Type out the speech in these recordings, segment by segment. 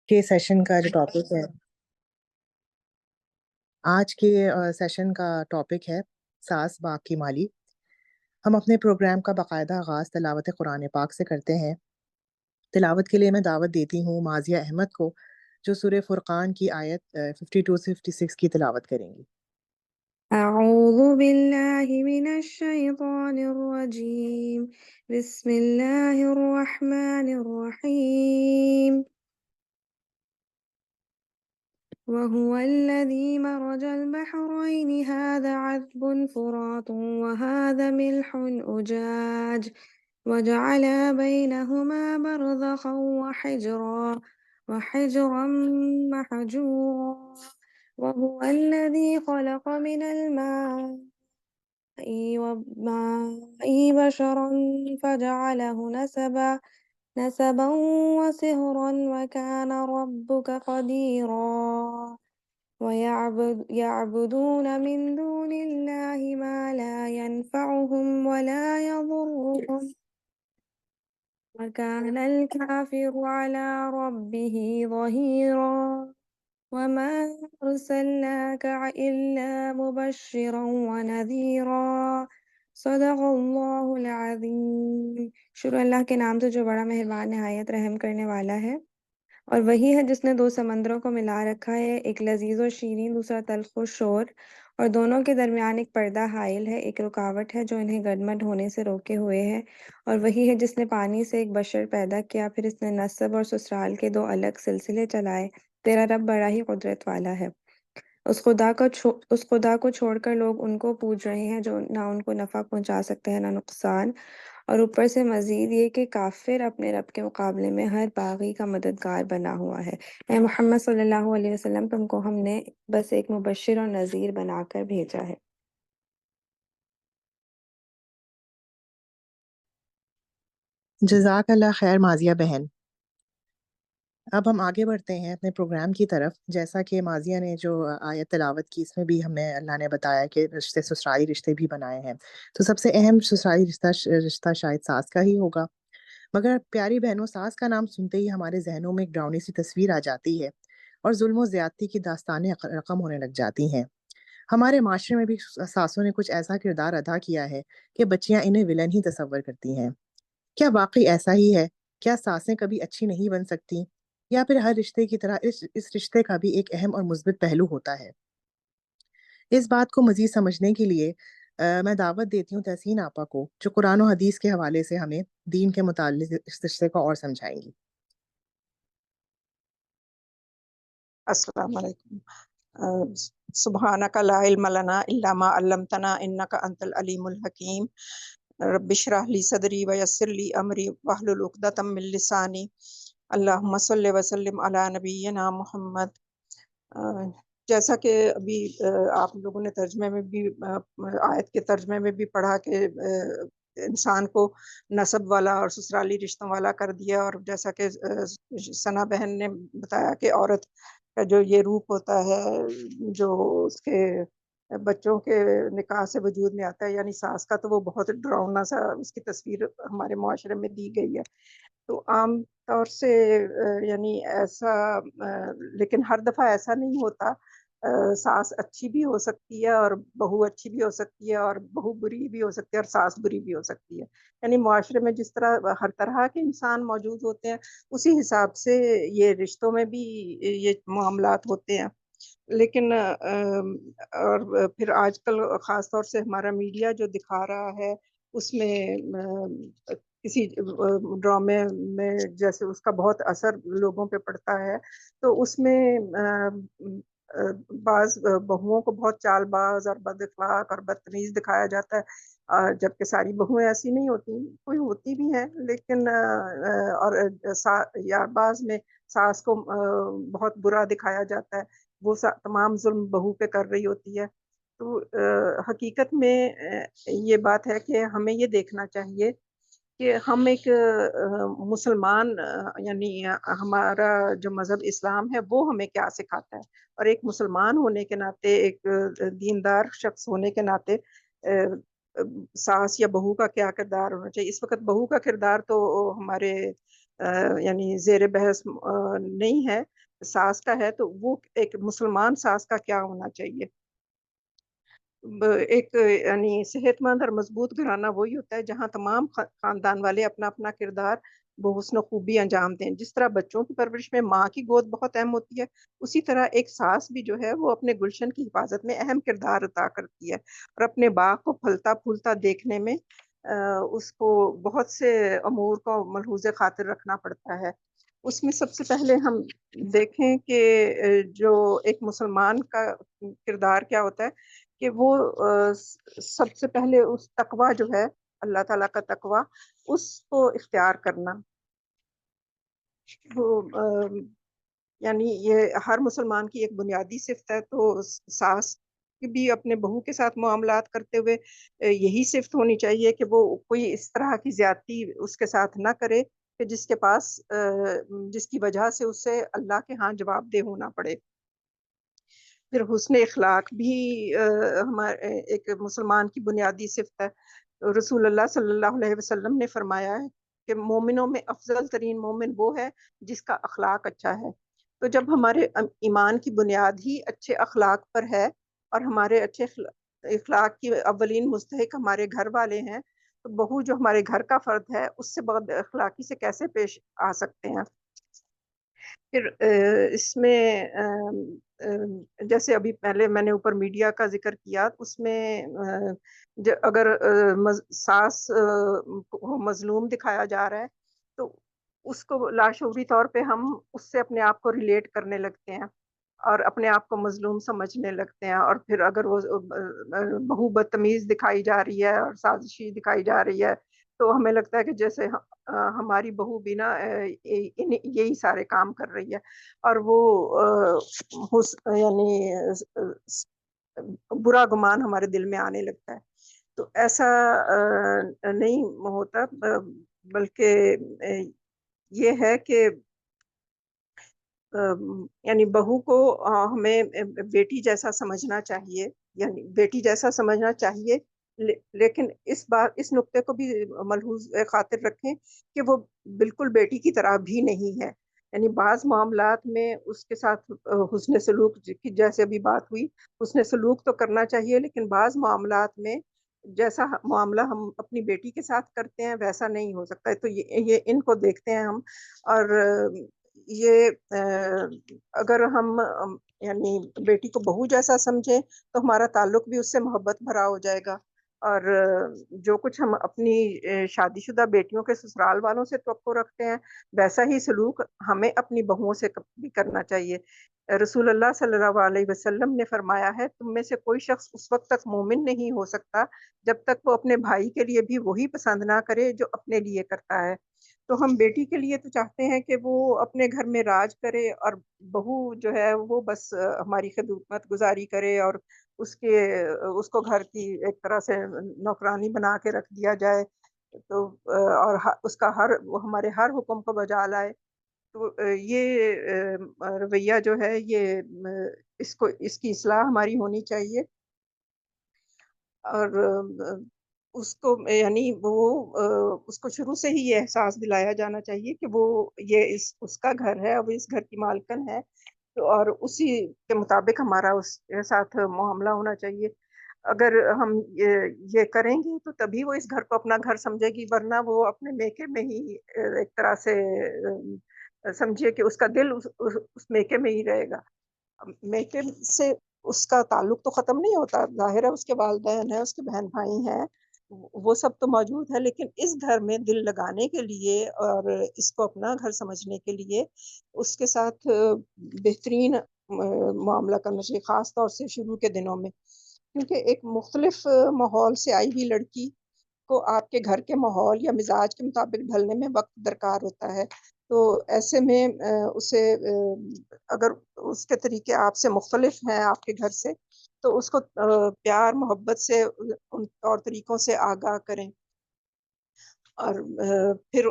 کے سیشن کا جو ٹاپک ہے آج کے سیشن کا ٹاپک ہے ساس باپ کی مالی۔ ہم اپنے پروگرام کا باقاعدہ آغاز تلاوت قرآن پاک سے کرتے ہیں۔ تلاوت کے لیے میں دعوت دیتی ہوں مازیہ احمد کو، جو سورہ فرقان کی آیت 52 سے 56 کی تلاوت کریں گی۔ أعوذ بالله من الشيطان الرجيم بسم الله الرحمن الرحيم وهو الذي مرج البحرين هذا عذب فرات وهذا ملح أجاج وجعل بينهما برزخا وحجرا محجورا وهو الذي خلق من الماء بشرا فجعله نسبا وسهرا وكان ربك قديرا ويعبدون من دون الله ما لا ينفعهم ولا يضرهم وكان الكافر على ربه ظهيرا وما أرسلناك إلا مبشرا ونذيرا صدق اللہ العظیم۔ شروع اللہ کے نام سے جو بڑا مہربان نہایت رحم کرنے والا ہے، اور وہی ہے جس نے دو سمندروں کو ملا رکھا ہے، ایک لذیذ و شیریں، دوسرا تلخ و شور، اور دونوں کے درمیان ایک پردہ حائل ہے، ایک رکاوٹ ہے جو انہیں گڈمڈ ہونے سے روکے ہوئے ہے، اور وہی ہے جس نے پانی سے ایک بشر پیدا کیا، پھر اس نے نسب اور سسرال کے دو الگ سلسلے چلائے۔ تیرا رب بڑا ہی قدرت والا ہے۔ اس خدا کو چھوڑ کر لوگ ان کو پوج رہے ہیں جو نہ ان کو نفع پہنچا سکتے ہیں نہ نقصان، اور اوپر سے مزید یہ کہ کافر اپنے رب کے مقابلے میں ہر باغی کا مددگار بنا ہوا ہے۔ اے محمد صلی اللہ علیہ وسلم، تم کو ہم نے بس ایک مبشر اور نذیر بنا کر بھیجا ہے۔ جزاک اللہ خیر مازیہ بہن۔ اب ہم آگے بڑھتے ہیں اپنے پروگرام کی طرف۔ جیسا کہ مازیہ نے جو آیت تلاوت کی، اس میں بھی ہمیں اللہ نے بتایا کہ رشتے سسرالی رشتے بھی بنائے ہیں، تو سب سے اہم سسرالی رشتہ شاید ساس کا ہی ہوگا۔ مگر پیاری بہنوں، ساس کا نام سنتے ہی ہمارے ذہنوں میں ایک ڈراؤنی سی تصویر آ جاتی ہے، اور ظلم و زیادتی کی داستانیں رقم ہونے لگ جاتی ہیں۔ ہمارے معاشرے میں بھی ساسوں نے کچھ ایسا کردار ادا کیا ہے کہ بچیاں انہیں ولن ہی تصور کرتی ہیں۔ کیا واقعی ایسا ہی ہے؟ کیا ساسیں کبھی اچھی نہیں بن سکتی؟ یا پھر ہر رشتے کی طرح اس رشتے کا بھی ایک اہم اور مثبت پہلو ہوتا ہے؟ اس بات کو مزید سمجھنے کے لیے میں دعوت دیتی ہوں تحسین آپا کو، جو قرآن و حدیث کے حوالے سے ہمیں دین کے متعلق اس رشتے کو اور سمجھائیں گی۔ السلام علیکم۔ سبحانک لا علم لنا الا ما علمتنا انک انت العلیم الحکیم۔ رب اشرح لی صدری ویسر لی امری واحلل عقدۃ من لسانی۔ اللہم صلی وسلم علی نبینا محمد۔ جیسا کہ ابھی آپ لوگوں نے ترجمے میں بھی آیت کے ترجمے میں بھی پڑھا کہ انسان کو نسب والا اور سسرالی رشتوں والا کر دیا، اور جیسا کہ ثنا بہن نے بتایا کہ عورت کا جو یہ روپ ہوتا ہے جو اس کے بچوں کے نکاح سے وجود میں آتا ہے، یعنی ساس کا، تو وہ بہت ڈراؤنا سا اس کی تصویر ہمارے معاشرے میں دی گئی ہے۔ تو عام طور سے یعنی ایسا، لیکن ہر دفعہ ایسا نہیں ہوتا۔ ساس اچھی بھی ہو سکتی ہے اور بہو اچھی بھی ہو سکتی ہے، اور بہو بری بھی ہو سکتی ہے اور ساس بری بھی ہو سکتی ہے۔ یعنی معاشرے میں جس طرح ہر طرح کے انسان موجود ہوتے ہیں، اسی حساب سے یہ رشتوں میں بھی یہ معاملات ہوتے ہیں۔ لیکن اور پھر آج کل خاص طور سے ہمارا میڈیا جو دکھا رہا ہے، اس میں کسی ڈرامے میں جیسے اس کا بہت اثر لوگوں پہ پڑتا ہے، تو اس میں بعض بہوؤں کو بہت چال باز اور بد اخلاق اور بدتمیز دکھایا جاتا ہے، جبکہ ساری بہویں ایسی نہیں ہوتی، کوئی ہوتی بھی ہیں، لیکن اور یا بعض میں ساس کو بہت برا دکھایا جاتا ہے، وہ تمام ظلم بہو پہ کر رہی ہوتی ہے۔ تو حقیقت میں یہ بات ہے کہ ہمیں یہ دیکھنا چاہیے کہ ہم ایک مسلمان، یعنی ہمارا جو مذہب اسلام ہے وہ ہمیں کیا سکھاتا ہے، اور ایک مسلمان ہونے کے ناطے، ایک دیندار شخص ہونے کے ناطے ساس یا بہو کا کیا کردار ہونا چاہیے۔ اس وقت بہو کا کردار تو ہمارے یعنی زیر بحث نہیں ہے، ساس کا ہے، تو وہ ایک مسلمان ساس کا کیا ہونا چاہیے. ایک یعنی صحت مند اور مضبوط گھرانہ وہی ہوتا ہے جہاں تمام خاندان والے اپنا اپنا کردار بحسن و خوبی انجام دیں. جس طرح بچوں کی پرورش میں ماں کی گود بہت اہم ہوتی ہے، اسی طرح ایک ساس بھی جو ہے وہ اپنے گلشن کی حفاظت میں اہم کردار ادا کرتی ہے، اور اپنے باغ کو پھلتا پھولتا دیکھنے میں اس کو بہت سے امور کو ملحوظ خاطر رکھنا پڑتا ہے. اس میں سب سے پہلے ہم دیکھیں کہ جو ایک مسلمان کا کردار کیا ہوتا ہے کہ وہ سب سے پہلے اس تقوی جو ہے، اللہ تعالیٰ کا تقوی، اس کو اختیار کرنا. وہ یعنی یہ ہر مسلمان کی ایک بنیادی صفت ہے. تو ساس بھی اپنے بہو کے ساتھ معاملات کرتے ہوئے یہی صفت ہونی چاہیے کہ وہ کوئی اس طرح کی زیادتی اس کے ساتھ نہ کرے کہ جس کے پاس جس کی وجہ سے اسے اللہ کے ہاں جواب دہ ہونا پڑے. پھر حسن اخلاق بھی ہمارے ایک مسلمان کی بنیادی صفت ہے. رسول اللہ صلی اللہ علیہ وسلم نے فرمایا ہے کہ مومنوں میں افضل ترین مومن وہ ہے جس کا اخلاق اچھا ہے. تو جب ہمارے ایمان کی بنیاد ہی اچھے اخلاق پر ہے، اور ہمارے اچھے اخلاق کی اولین مستحق ہمارے گھر والے ہیں، تو بہو جو ہمارے گھر کا فرد ہے اس سے بد اخلاقی سے کیسے پیش آ سکتے ہیں. پھر اس میں جیسے ابھی پہلے میں نے اوپر میڈیا کا ذکر کیا، اس میں اگر ساس کو مظلوم دکھایا جا رہا ہے تو اس کو لاشعوری طور پہ ہم اس سے اپنے آپ کو ریلیٹ کرنے لگتے ہیں اور اپنے آپ کو مظلوم سمجھنے لگتے ہیں. اور پھر اگر وہ بہو بدتمیز دکھائی جا رہی ہے اور سازشی دکھائی جا رہی ہے تو ہمیں لگتا ہے کہ جیسے ہماری بہو بھی نا یہی سارے کام کر رہی ہے، اور وہ یعنی برا گمان ہمارے دل میں آنے لگتا ہے. تو ایسا نہیں ہوتا، بلکہ یہ ہے کہ یعنی بہو کو ہمیں بیٹی جیسا سمجھنا چاہیے، یعنی بیٹی جیسا سمجھنا چاہیے، لیکن اس نقطے کو بھی ملحوظ خاطر رکھیں کہ وہ بالکل بیٹی کی طرح بھی نہیں ہے. یعنی بعض معاملات میں اس کے ساتھ حسن سلوک کی جیسے ابھی بات ہوئی، حسن سلوک تو کرنا چاہیے، لیکن بعض معاملات میں جیسا معاملہ ہم اپنی بیٹی کے ساتھ کرتے ہیں ویسا نہیں ہو سکتا ہے. تو یہ ان کو دیکھتے ہیں ہم. اور یہ اگر ہم یعنی بیٹی کو بہو جیسا سمجھیں تو ہمارا تعلق بھی اس سے محبت بھرا ہو جائے گا، اور جو کچھ ہم اپنی شادی شدہ بیٹیوں کے سسرال والوں سے توقع رکھتے ہیں ویسا ہی سلوک ہمیں اپنی بہوؤں سے بھی کرنا چاہیے. رسول اللہ صلی اللہ علیہ وسلم نے فرمایا ہے، تم میں سے کوئی شخص اس وقت تک مومن نہیں ہو سکتا جب تک وہ اپنے بھائی کے لیے بھی وہی پسند نہ کرے جو اپنے لیے کرتا ہے. تو ہم بیٹی کے لیے تو چاہتے ہیں کہ وہ اپنے گھر میں راج کرے، اور بہو جو ہے وہ بس ہماری خدمت گزاری کرے، اور اس کو گھر کی ایک طرح سے نوکرانی بنا کے رکھ دیا جائے، تو اور اس کا وہ ہمارے ہر حکم کو بجا لائے. تو یہ رویہ جو ہے یہ اس کی اصلاح ہماری ہونی چاہیے. اور اس کو یعنی اس کو شروع سے ہی یہ احساس دلایا جانا چاہیے کہ وہ یہ اس کا گھر ہے، وہ اس گھر کی مالکن ہے، اور اسی کے مطابق ہمارا اس کے ساتھ معاملہ ہونا چاہیے. اگر ہم یہ کریں گے تو تبھی وہ اس گھر کو اپنا گھر سمجھے گی، ورنہ وہ اپنے میکے میں ہی ایک طرح سے سمجھیے کہ اس کا دل اس میکے میں ہی رہے گا. میکے سے اس کا تعلق تو ختم نہیں ہوتا، ظاہر ہے اس کے والدین ہیں، اس کے بہن بھائی ہیں، وہ سب تو موجود ہے، لیکن اس گھر میں دل لگانے کے لیے اور اس کو اپنا گھر سمجھنے کے لیے اس کے ساتھ بہترین معاملہ کرنا چاہیے، خاص طور سے شروع کے دنوں میں، کیونکہ ایک مختلف ماحول سے آئی ہوئی لڑکی کو آپ کے گھر کے ماحول یا مزاج کے مطابق ڈھلنے میں وقت درکار ہوتا ہے. تو ایسے میں اسے اگر اس کے طریقے آپ سے مختلف ہیں آپ کے گھر سے، تو اس کو پیار محبت سے ان طور طریقوں سے آگاہ کریں. اور پھر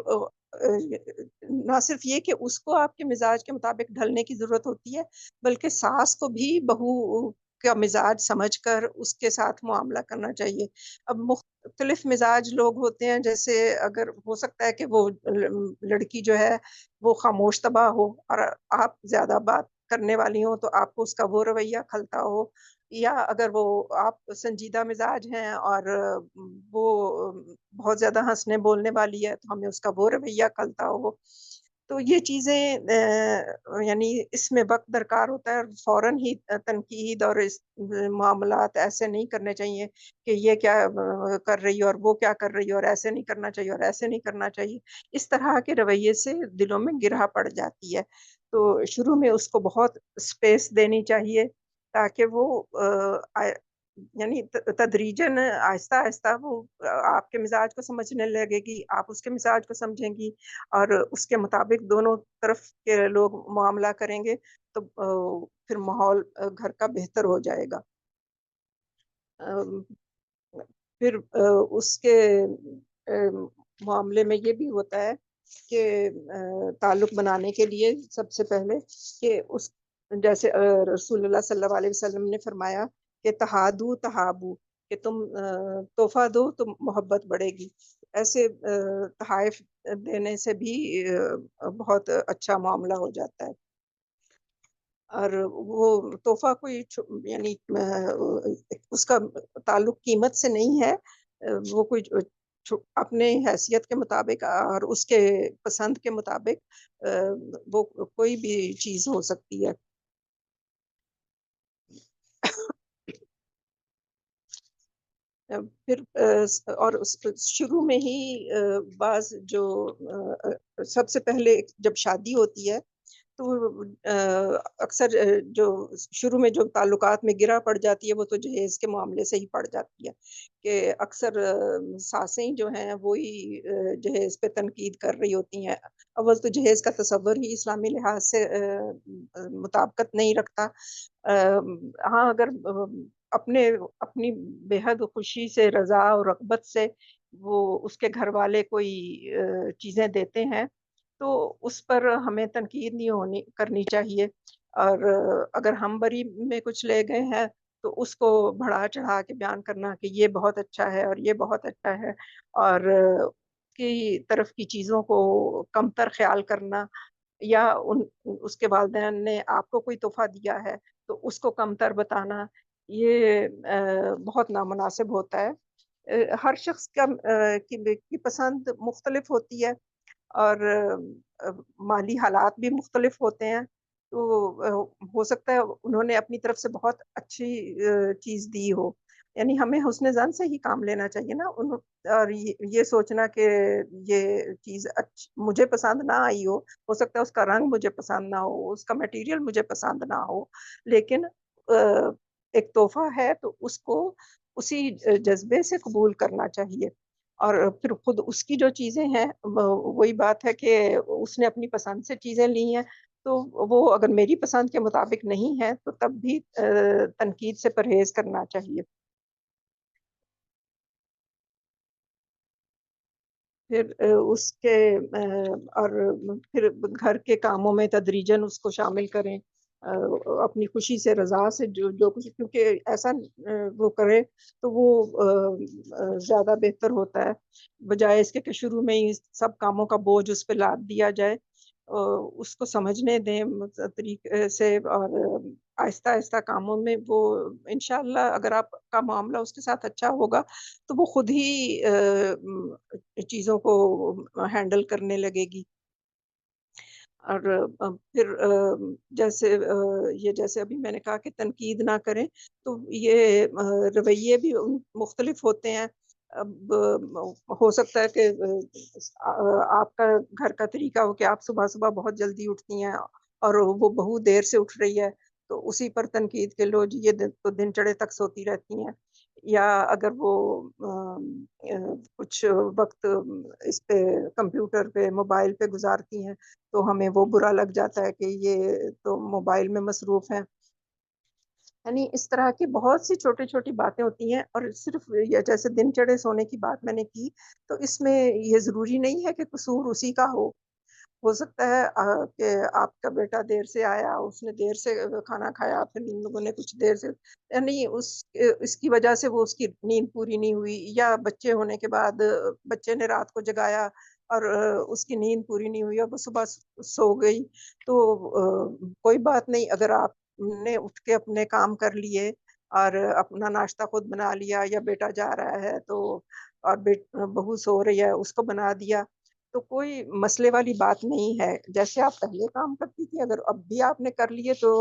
نہ صرف یہ کہ اس کو آپ کے مزاج کے مطابق ڈھلنے کی ضرورت ہوتی ہے، بلکہ ساس کو بھی بہو کا مزاج سمجھ کر اس کے ساتھ معاملہ کرنا چاہیے۔ اب مختلف مزاج لوگ ہوتے ہیں، جیسے اگر ہو سکتا ہے کہ وہ لڑکی جو ہے وہ خاموش طبع ہو اور آپ زیادہ بات کرنے والی ہوں تو آپ کو اس کا وہ رویہ کھلتا ہو، یا اگر وہ آپ سنجیدہ مزاج ہیں اور وہ بہت زیادہ ہنسنے بولنے والی ہے تو ہمیں اس کا وہ رویہ کھلتا ہو۔ تو یہ چیزیں یعنی اس میں وقت درکار ہوتا ہے، اور فوراً ہی تنقید اور معاملات ایسے نہیں کرنے چاہیے کہ یہ کیا کر رہی ہے اور وہ کیا کر رہی ہے، اور ایسے نہیں کرنا چاہیے اور ایسے نہیں کرنا چاہیے۔ اس طرح کے رویے سے دلوں میں گرہ پڑ جاتی ہے۔ تو شروع میں اس کو بہت اسپیس دینی چاہیے تاکہ وہ یعنی تدریجاً آہستہ آہستہ وہ آپ کے مزاج کو سمجھنے لگے گی، آپ اس کے مزاج کو سمجھیں گی، اور اس کے مطابق دونوں طرف کے لوگ معاملہ کریں گے تو پھر ماحول گھر کا بہتر ہو جائے گا۔ پھر اس کے معاملے میں یہ بھی ہوتا ہے کہ تعلق بنانے کے لیے سب سے پہلے کہ اس جیسے رسول اللہ صلی اللہ علیہ وسلم نے فرمایا کہ تہادو تہابو، کہ تم تحفہ دو تو محبت بڑھے گی۔ ایسے تحائف دینے سے بھی بہت اچھا معاملہ ہو جاتا ہے، اور وہ تحفہ کوئی یعنی اس کا تعلق قیمت سے نہیں ہے، وہ کوئی اپنے حیثیت کے مطابق اور اس کے پسند کے مطابق وہ کوئی بھی چیز ہو سکتی ہے۔ پھر اور شروع میں ہی بعض جو سب سے پہلے جب شادی ہوتی ہے تو اکثر جو شروع میں جو تعلقات میں گرہ پڑ جاتی ہے وہ تو جہیز کے معاملے سے ہی پڑ جاتی ہے، کہ اکثر ساسیں جو ہیں وہی جہیز پہ تنقید کر رہی ہوتی ہیں۔ اول تو جہیز کا تصور ہی اسلامی لحاظ سے مطابقت نہیں رکھتا۔ ہاں، اگر اپنی بے حد خوشی سے، رضا اور رغبت سے وہ اس کے گھر والے کوئی چیزیں دیتے ہیں تو اس پر ہمیں تنقید نہیں کرنی چاہیے، اور اگر ہم بری میں کچھ لے گئے ہیں تو اس کو بڑھا چڑھا کے بیان کرنا کہ یہ بہت اچھا ہے اور یہ بہت اچھا ہے، اور کی طرف کی چیزوں کو کمتر خیال کرنا، یا اس کے والدین نے آپ کو کوئی تحفہ دیا ہے تو اس کو کمتر بتانا، یہ بہت نامناسب ہوتا ہے۔ ہر شخص کی پسند مختلف ہوتی ہے، اور مالی حالات بھی مختلف ہوتے ہیں، تو ہو سکتا ہے انہوں نے اپنی طرف سے بہت اچھی چیز دی ہو، یعنی ہمیں حسن ظن سے ہی کام لینا چاہیے نا، اور یہ سوچنا کہ یہ چیز مجھے پسند نہ آئی ہو سکتا ہے اس کا رنگ مجھے پسند نہ ہو، اس کا میٹیریل مجھے پسند نہ ہو، لیکن ایک تحفہ ہے تو اس کو اسی جذبے سے قبول کرنا چاہیے، اور پھر خود اس کی جو چیزیں ہیں وہی بات ہے کہ اس نے اپنی پسند سے چیزیں لی ہیں تو وہ اگر میری پسند کے مطابق نہیں ہے تو تب بھی تنقید سے پرہیز کرنا چاہیے۔ پھر اس کے اور پھر گھر کے کاموں میں تدریجاً اس کو شامل کریں، اپنی خوشی سے، رضا سے، جو کچھ، کیونکہ ایسا وہ کرے تو وہ زیادہ بہتر ہوتا ہے، بجائے اس کے کہ شروع میں ہی سب کاموں کا بوجھ اس پہ لاد دیا جائے۔ اس کو سمجھنے دیں طریقے سے، اور آہستہ آہستہ کاموں میں وہ انشاءاللہ اگر آپ کا معاملہ اس کے ساتھ اچھا ہوگا تو وہ خود ہی چیزوں کو ہینڈل کرنے لگے گی۔ اور پھر جیسے ابھی میں نے کہا کہ تنقید نہ کریں، تو یہ رویے بھی مختلف ہوتے ہیں۔ اب ہو سکتا ہے کہ آپ کا گھر کا طریقہ ہو کہ آپ صبح صبح بہت جلدی اٹھتی ہیں اور وہ بہو دیر سے اٹھ رہی ہے، تو اسی پر تنقید کے لو جی یہ تو دن چڑھے تک سوتی رہتی ہیں، یا اگر وہ کچھ وقت اس پہ کمپیوٹر پہ، موبائل پہ گزارتی ہیں تو ہمیں وہ برا لگ جاتا ہے کہ یہ تو موبائل میں مصروف ہیں۔ یعنی اس طرح کی بہت سی چھوٹی چھوٹی باتیں ہوتی ہیں، اور صرف یہ جیسے دن چڑھے سونے کی بات میں نے کی، تو اس میں یہ ضروری نہیں ہے کہ قصور اسی کا ہو، ہو سکتا ہے کہ آپ کا بیٹا دیر سے آیا، اس نے دیر سے کھانا کھایا، پھر ان لوگوں نے کچھ دیر سے یعنی اس کی وجہ سے وہ اس کی نیند پوری نہیں ہوئی، یا بچے ہونے کے بعد بچے نے رات کو جگایا اور اس کی نیند پوری نہیں ہوئی اور وہ صبح سو گئی، تو کوئی بات نہیں، اگر آپ نے اٹھ کے اپنے کام کر لیے اور اپنا ناشتہ خود بنا لیا، یا بیٹا جا رہا ہے تو اور بہو سو رہی ہے اس کو بنا دیا، تو کوئی مسئلے والی بات نہیں ہے۔ جیسے آپ پہلے کام کرتی تھی، اگر اب بھی آپ نے کر لیے تو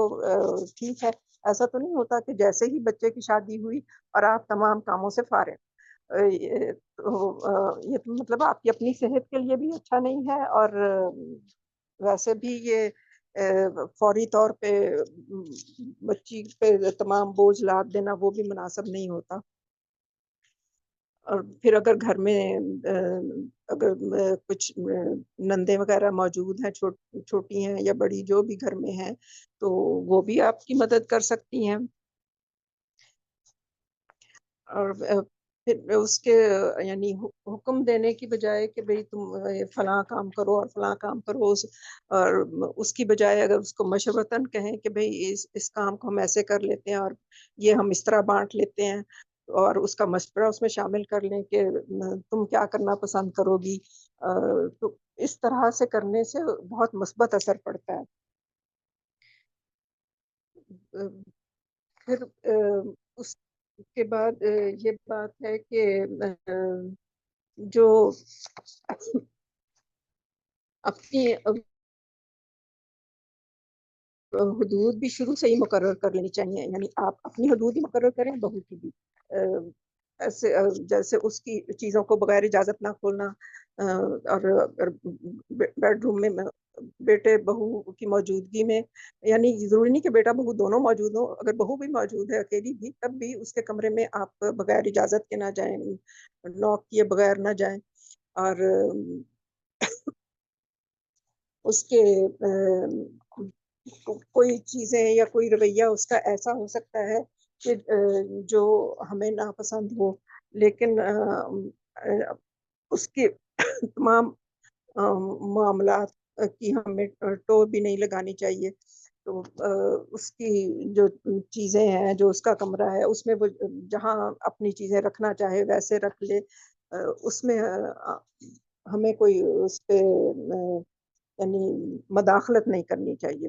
ٹھیک ہے۔ ایسا تو نہیں ہوتا کہ جیسے ہی بچے کی شادی ہوئی اور آپ تمام کاموں سے فارغ۔ یہ تو مطلب آپ کی اپنی صحت کے لیے بھی اچھا نہیں ہے، اور ویسے بھی یہ فوری طور پہ بچی پہ تمام بوجھ لاد دینا وہ بھی مناسب نہیں ہوتا۔ اور پھر اگر گھر میں اگر کچھ نندیں وغیرہ موجود ہیں، چھوٹی ہیں یا بڑی، جو بھی گھر میں ہیں، تو وہ بھی آپ کی مدد کر سکتی ہیں۔ اور پھر اس کے یعنی حکم دینے کی بجائے کہ بھئی تم فلاں کام کرو اور فلاں کام کرو، اور اس کی بجائے اگر اس کو مشورتاً کہیں کہ بھئی اس کام کو ہم ایسے کر لیتے ہیں اور یہ ہم اس طرح بانٹ لیتے ہیں، اور اس کا مشورہ اس میں شامل کر لیں کہ تم کیا کرنا پسند کرو گی، تو اس طرح سے کرنے سے بہت مثبت اثر پڑتا ہے۔ پھر اس کے بعد یہ بات ہے کہ جو اپنی حدود بھی شروع سے ہی مقرر کر لینی چاہیے، یعنی آپ اپنی حدود ہی مقرر کریں، بہو کی بھی ایسے جیسے اس کی چیزوں کو بغیر اجازت نہ کھولنا، اور بیڈ روم میں بیٹے بہو کی موجودگی میں، یعنی ضروری نہیں کہ بیٹا بہو دونوں موجود ہوں، اگر بہو بھی موجود ہے اکیلی بھی، تب بھی اس کے کمرے میں آپ بغیر اجازت کے نہ جائیں، نوک کیے بغیر نہ جائیں، اور اس کے کوئی چیزیں یا کوئی رویہ اس کا ایسا ہو سکتا ہے کہ جو ہمیں ناپسند ہو، لیکن اس کے تمام معاملات کی ہمیں ٹو بھی نہیں لگانی چاہیے۔ تو اس کی جو چیزیں ہیں، جو اس کا کمرہ ہے، اس میں وہ جہاں اپنی چیزیں رکھنا چاہے ویسے رکھ لے، اس میں ہمیں کوئی اس پہ یعنی مداخلت نہیں کرنی چاہیے۔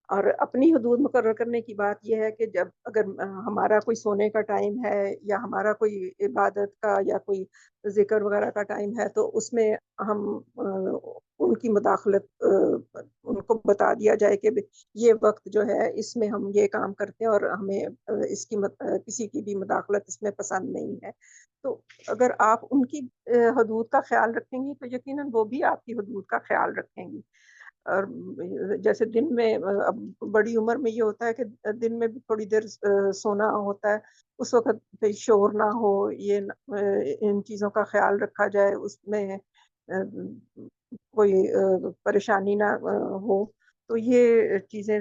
اور اپنی حدود مقرر کرنے کی بات یہ ہے کہ جب اگر ہمارا کوئی سونے کا ٹائم ہے، یا ہمارا کوئی عبادت کا یا کوئی ذکر وغیرہ کا ٹائم ہے، تو اس میں ہم ان کی مداخلت ان کو بتا دیا جائے کہ یہ وقت جو ہے اس میں ہم یہ کام کرتے ہیں، اور ہمیں اس کی کسی کی بھی مداخلت اس میں پسند نہیں ہے۔ تو اگر آپ ان کی حدود کا خیال رکھیں گی تو یقیناً وہ بھی آپ کی حدود کا خیال رکھیں گی۔ اور جیسے دن میں اب بڑی عمر میں یہ ہوتا ہے کہ دن میں بھی تھوڑی دیر سونا ہوتا ہے، اس وقت شور نہ ہو، یہ ان چیزوں کا خیال رکھا جائے، اس میں کوئی پریشانی نہ ہو، تو یہ چیزیں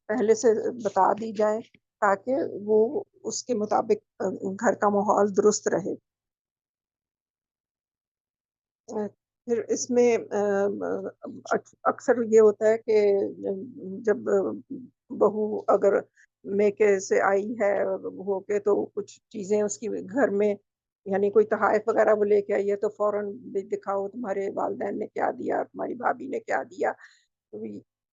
پہلے سے بتا دی جائیں تاکہ وہ اس کے مطابق گھر کا ماحول درست رہے۔ پھر اس میں اکثر یہ ہوتا ہے کہ جب بہو اگر میکے سے آئی ہے ہو کے، تو کچھ چیزیں اس کی گھر میں، یعنی کوئی تحائف وغیرہ وہ لے کے آئی ہے، تو فوراً دکھاؤ تمہارے والدین نے کیا دیا، تمہاری بھابھی نے کیا دیا۔ تو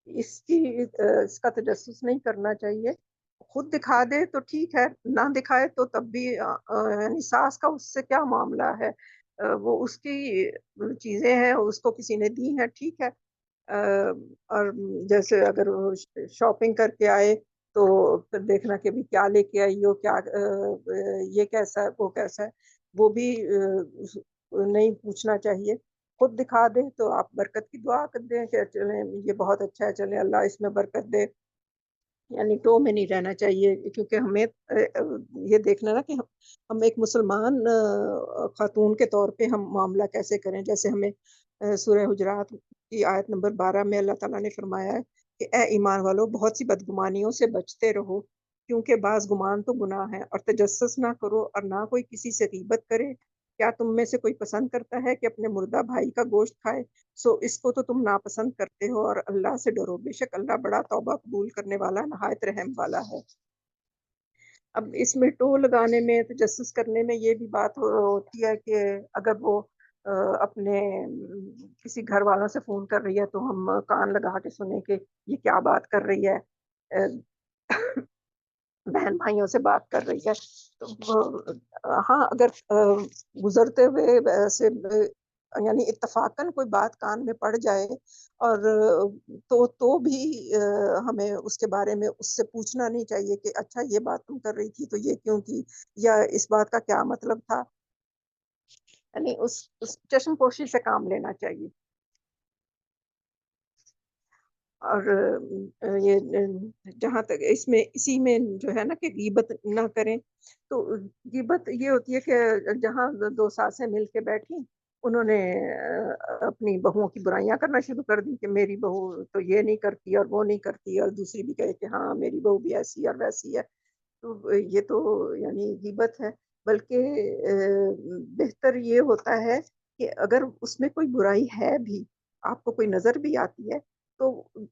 اس کا تجسس نہیں کرنا چاہیے۔ خود دکھا دے تو ٹھیک ہے، نہ دکھائے تو تب بھی یعنی ساس کا اس سے کیا معاملہ ہے، وہ اس کی چیزیں ہیں، اس کو کسی نے دی ہیں، ٹھیک ہے۔ اور جیسے اگر شاپنگ کر کے آئے تو پھر دیکھنا کہ بھی کیا لے کے آئی ہو، کیا یہ کیسا ہے، وہ کیسا ہے، وہ بھی نہیں پوچھنا چاہیے۔ خود دکھا دے تو آپ برکت کی دعا کر دیں کہ چلیں یہ بہت اچھا ہے، چلیں اللہ اس میں برکت دے، یعنی ٹو میں نہیں رہنا چاہیے، کیونکہ ہمیں یہ دیکھنا نا کہ ہم ایک مسلمان خاتون کے طور پہ ہم معاملہ کیسے کریں۔ جیسے ہمیں سورہ حجرات کی آیت نمبر 12 میں اللہ تعالیٰ نے فرمایا ہے کہ اے ایمان والو، بہت سی بدگمانیوں سے بچتے رہو، کیونکہ بعض گمان تو گناہ ہے، اور تجسس نہ کرو، اور نہ کوئی کسی سے غیبت کرے، کیا تم میں سے کوئی پسند کرتا ہے کہ اپنے مردہ بھائی کا گوشت کھائے؟ سو اس کو تو تم ناپسند کرتے ہو، اور اللہ سے ڈرو، بے شک اللہ بڑا توبہ قبول کرنے والا، نہایت رحم والا ہے۔ اب اس میں ٹو لگانے میں، تجسس کرنے میں یہ بھی بات ہوتی ہے کہ اگر وہ اپنے کسی گھر والوں سے فون کر رہی ہے تو ہم کان لگا کے سنیں کہ یہ کیا بات کر رہی ہے، بہن بھائیوں سے بات کر رہی ہے، تو ہاں اگر گزرتے ہوئے ایسے یعنی اتفاقاً کوئی بات کان میں پڑ جائے، اور تو بھی ہمیں اس کے بارے میں اس سے پوچھنا نہیں چاہیے کہ اچھا یہ بات تم کر رہی تھی تو یہ کیوں کی، یا اس بات کا کیا مطلب تھا، یعنی اس چشم پوشی سے کام لینا چاہیے۔ اور یہ جہاں تک اس میں اسی میں جو ہے نا کہ غیبت نہ کریں، تو غیبت یہ ہوتی ہے کہ جہاں دو ساسیں مل کے بیٹھی، انہوں نے اپنی بہوؤں کی برائیاں کرنا شروع کر دی کہ میری بہو تو یہ نہیں کرتی اور وہ نہیں کرتی، اور دوسری بھی کہے کہ ہاں میری بہو بھی ایسی اور ویسی ہے، تو یہ تو یعنی غیبت ہے۔ بلکہ بہتر یہ ہوتا ہے کہ اگر اس میں کوئی برائی ہے بھی، آپ کو کوئی نظر بھی آتی ہے، تو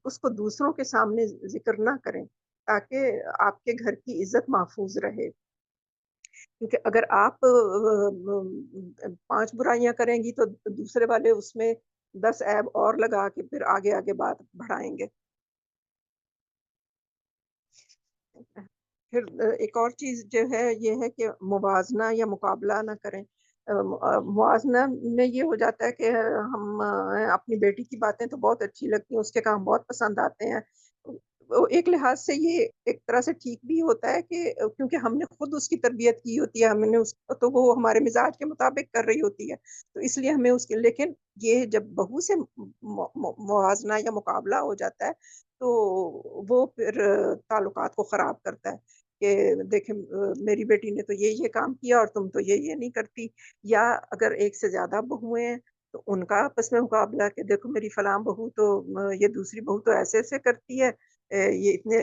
اس کو دوسروں کے سامنے ذکر نہ کریں، تاکہ آپ کے گھر کی عزت محفوظ رہے۔ کیونکہ اگر آپ 5 برائیاں کریں گی تو دوسرے والے اس میں 10 عیب اور لگا کے پھر آگے آگے بات بڑھائیں گے۔ پھر ایک اور چیز جو ہے یہ ہے کہ موازنہ یا مقابلہ نہ کریں۔ موازنہ میں یہ ہو جاتا ہے کہ ہم اپنی بیٹی کی باتیں تو بہت اچھی لگتی ہیں، اس کے کام بہت پسند آتے ہیں۔ ایک لحاظ سے یہ ایک طرح سے ٹھیک بھی ہوتا ہے کہ کیونکہ ہم نے خود اس کی تربیت کی ہوتی ہے، ہم نے اس تو وہ ہمارے مزاج کے مطابق کر رہی ہوتی ہے، تو اس لیے ہمیں اس کے، لیکن یہ جب بہو سے موازنہ یا مقابلہ ہو جاتا ہے تو وہ پھر تعلقات کو خراب کرتا ہے کہ دیکھیں میری بیٹی نے تو یہ کام کیا اور تم تو یہ نہیں کرتی، یا اگر ایک سے زیادہ بہویں ہیں تو ان کا آپس میں مقابلہ کہ دیکھو میری فلاں بہو تو یہ دوسری بہو تو ایسے ایسے کرتی ہے، یہ اتنے